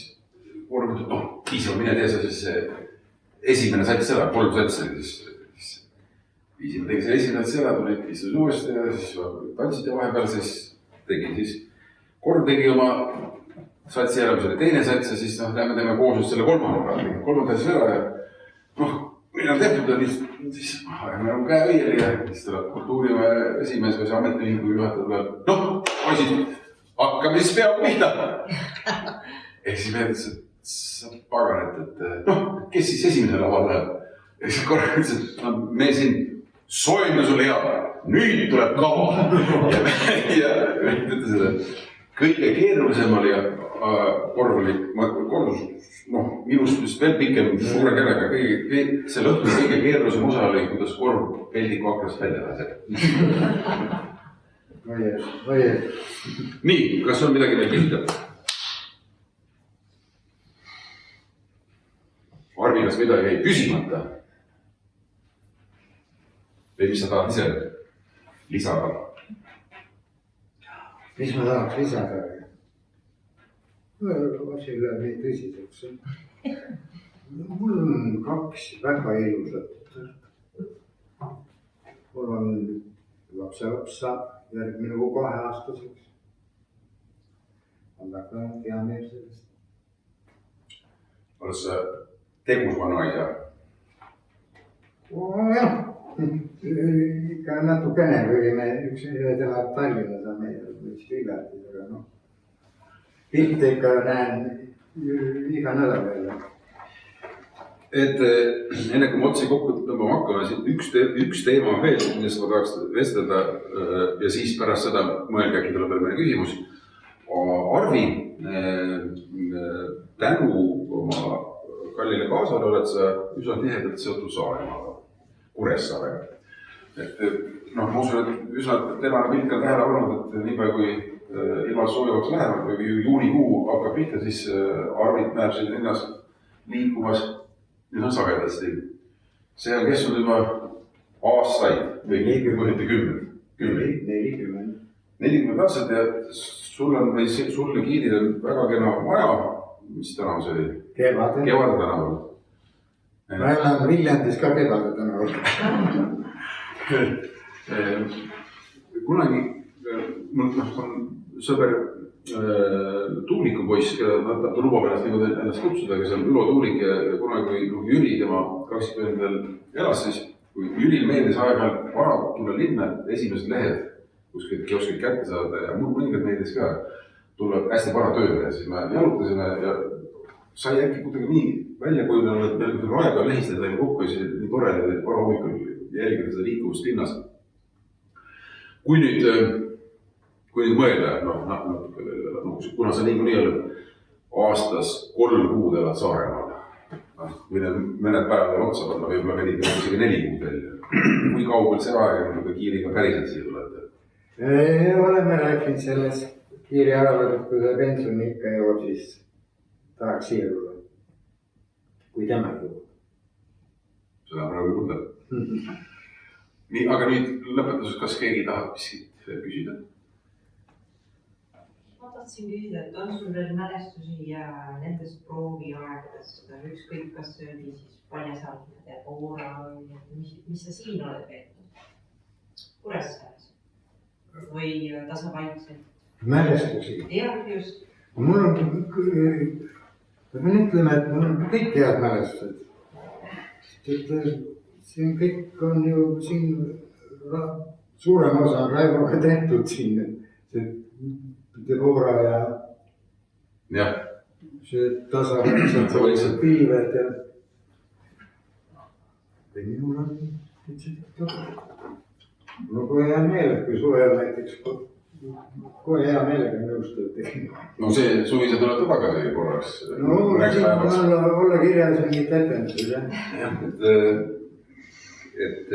korraldud, piisab, mine tee sa siis esimene sats ära, 3 satsi, siis viisime tegi see esimene sats ära, tulid istusid uuesti ja siis tantsiti vahepeal, siis tegi siis kord tegi oma satsi ära, mis oli teine sats ja siis lähme teeme koos selle 3. Kolmanda siis ära ja meil on tehtud ja siis me on käe õieli ja siis tuleb kultuurimaja esimees või see ametiühingu juhataja tuleb, poisid, hakkame siis peaaegu pihta. Ehk siis me ütles, et sa pagan, et kes siis esimene laval läheb? Ja siis korra ütles, et me siin soojenda sulle hea, nüüd tuleb kava. Ja ütles, et kõige keerulisem oli korv oli, kordus, noh, minust vist veel pikem, suure kerega, selle õhtu kõige keerulisem osa oli, kuidas korv peldiku aknast välja laseb. Nii, kas on midagi veel küsida? Arvi, kas midagi jäi küsimata? Või mis sa tahad ise lisada? Mis ma tahaks lisada? Asi läheb nii tõsiseks. Mul on 2 väga ilusat. Mul on lapselaps saab järgmine 2-aastaseks. On väga hea meel sellest. Oled sa tegus vanaisa? Jah, ikka natukene, kuigi me üks elab Tallinnas, on meil üks Viljandis, aga noh. Pilte ikka näen iga nädal jälle. Et enne kui ma otsi kokku tõmbama hakkame, siin üks teema on veel, millest ma tahaks vestelda ja siis pärast seda mõelge, äkki tuleb veel mõne küsimus. Arvi, tänu oma kallile kaasale oled sa üsna tihedalt seotud Saaremaaga, Kuressaarega. Et noh, ma usun, et üsna temane pilk on tähele olnud, et nii palju kui ilmad soojavaks lähevad või juunikuu hakkab pihta, siis Arvit näeb siin linnas liikumas üsna sagedasti. See on kestnud juba aastaid või mõneti 40 aastat ja sul on või sulle Kiiril on väga kena maja, mis tänav see oli? Kevade tänaval. Ma elan Viljandis ka Kevade tänaval. Kunagi mul on sõber Tuulikupoiss, ta lubab ennast kutsuda, kes on Ülo Tuulik ja kunagi kui Jüri tema kaksikvendel elas, siis kui Jüril meeldis aeg-ajalt vara tulla linna, esimesed lehed kuskilt kioskilt kätte saada ja mul mõningad meeldis ka tulla hästi vara tööle ja siis me jalutasime ja sai äkki kuidagi nii välja kujunenud, et meil kui aega lehistada saime kokku ja siis nii tore oli vara hommikul jälgida seda liikuvust linnas. Kui nüüd mõelda, kuna sa niikuinii oled aastas 3 kuud elad Saaremaal, kui need mõned päevad veel otsa panna, võib-olla venib isegi 4 kuud välja. Kui kaugel see aeg on, kui Kiiriga päriselt siia tulete? Oleme rääkinud sellest Kiiri ajal, et kui ta pensioni ikka jõuab, siis tahaks siia tulla. Kui tema jõuab. Seda on praegu kuulda. Nii, aga nüüd lõpetuseks, kas keegi tahab miskit küsida? Ma tahtsin küsida, et on sul veel mälestusi ja nendest prooviaegadest, ükskõik kas see oli siis Paljasaarde ja Poora või mis sa siin oled veetnud? Kuressaares või tasavaikselt? Mälestusi? Jah, just. Mul on, ma pean ütlema, et mul on kõik head mälestused. Siin kõik on ju siin, suurem osa on Raivoga tehtud siin, see Devora ja see tasavõidsed pilved ja minul on no kui hea meel, et kui suvel näiteks kohe hea meelega nõustööd tegema. No see suvi sa tuled tagasi korraks. No olla kirjas on nii tätendusi, jah. Et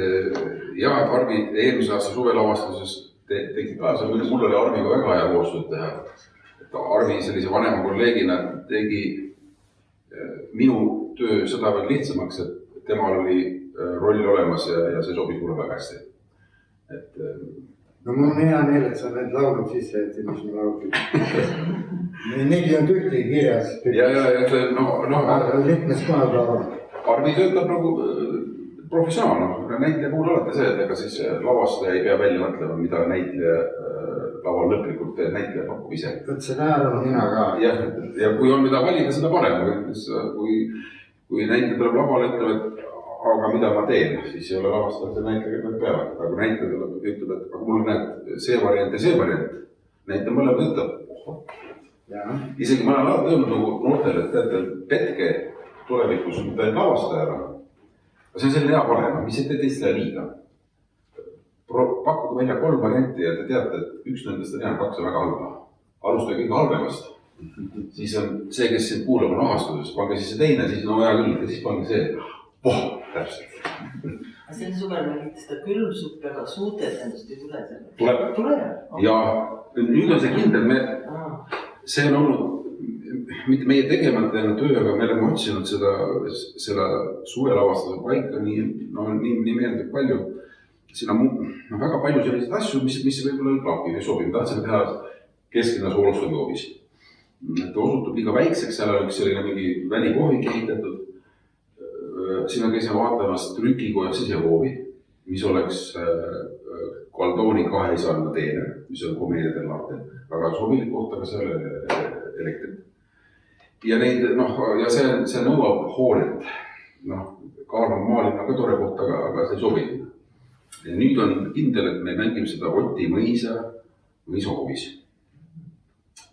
jah, Arvi eelmise aasta suvelavastuses tegi ka, mul oli Arviga väga hea koostööd teha. Arvi sellise vanema kolleegina tegi minu töö seda veel lihtsamaks, et temal oli roll olemas ja see sobis mulle väga hästi. No mul on hea meel, et sa need laulud sisse jätsid, mis ma laulud. Neid ei olnud ühtegi kirjas. Ja Lihtmes kohas laulud. Arvi töötab nagu professionaal, näitleja puhul alati see, et ega siis lavastaja ei pea välja mõtlema, mida näitleja laval lõplikult teeb, näitleja pakub ise. Võt seda arvan mina ka. Ja kui on mida valida, seda parem. Kui näitleja tuleb lavale, ütleb, et aga mida ma teen, siis ei ole lavastajal see näitleja, et nad peavad. Aga kui näitleja tuleb, ütleb, et aga mul näed see variant ja see variant, näitleja mõlemad ütleb. Isegi ma olen alati öelnud nagu noortele, et teate, petke tulevikus teed lavastajana. See on selline hea valema, mis ei tee teistele liiga. Pakkuge välja 3 varianti ja te teate, et üks nendest on hea, 2 on väga halba. Alustage kõige halvemast siis on see, kes sind kuulab, on ahastuses, pange siis see teine, siis no hea küll, ja siis pange see. Täpselt. Sel suvel mängite seda külmsuppi, aga suutetendust ei tule selle. Tuleb. Ja nüüd on see kindel, see on olnud mitte meie tegemata töö, aga me oleme otsinud seda suvelavastuse paika nii meeldib palju. Siin on väga palju selliseid asju, mis võib-olla ei klapi või sobi. Me tahtsime teha kesklinnas Oolustoni hoobis. Ta osutub liiga väikseks, seal on üks selline mingi välikohvik ehitatud. Siin on käisime vaatamas trükikoja sisehoovi, mis oleks Galdooni 2-isaline teener, mis on Commedia dell'arte, aga sobilik kohta ka selle elektrit. Ja neid, ja see nõuab hoonet. Kaarman maalina ka tore kohta, aga see ei sobi. Ja nüüd on kindel, et me mängime seda Oti mõisahoovis.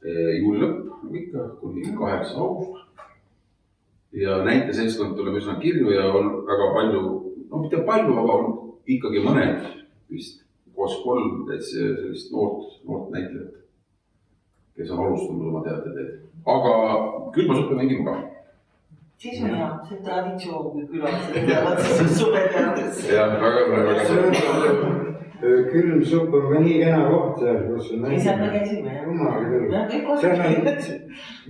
Juuli lõpp, nagu ikka, kuni 8. august. Ja näiteseltskond tuleb üsna kirju ja on väga palju, mitte palju, aga on ikkagi mõned vist koos 3 sellist noort näitlejat, kes on alustanud oma teateteed. Aga külmasuppe mängime ka. Siis on hea, see traditsioon, kui külased tulevad siis suveteadesse. Jah, väga. Külmsupp on ka nii kena koht seal, kus on näitlejad. Seal me käisime, jah. Seal on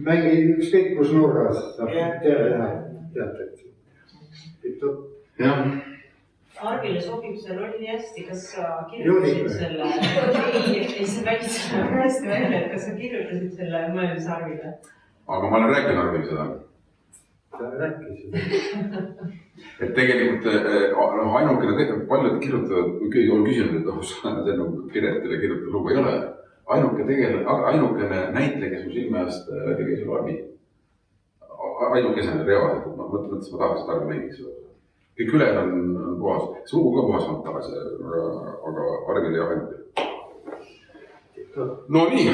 mängi ükskõik kus nurgas, saab teatet. Jah. Arvile sobib see roll nii hästi, kas sa kirjutasid selle, ei see väikse hästi välja, et kas sa kirjutasid selle mõeldes Arvile? Aga ma olen rääkinud Arvile seda. Ta rääkisid. Et tegelikult ainukene, paljud kirjutavad, kui on küsinud, et see on Piretile kirjutatud lugu ei ole. Ainukene näitleja, kes mu silme eest tegi selle Arvi. Ainukesena reaalselt, ma mõtlesin, et ma tahaks, et Arvi mängiks. Kõik üle on puhas. See lugu ka puhas fantaas, aga Arvil ei ainult. No nii,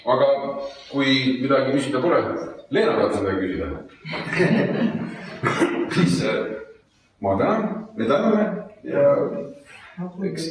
aga kui midagi küsida pole, Leena tahab seda küsida. Siis ma tänan, me täname ja eks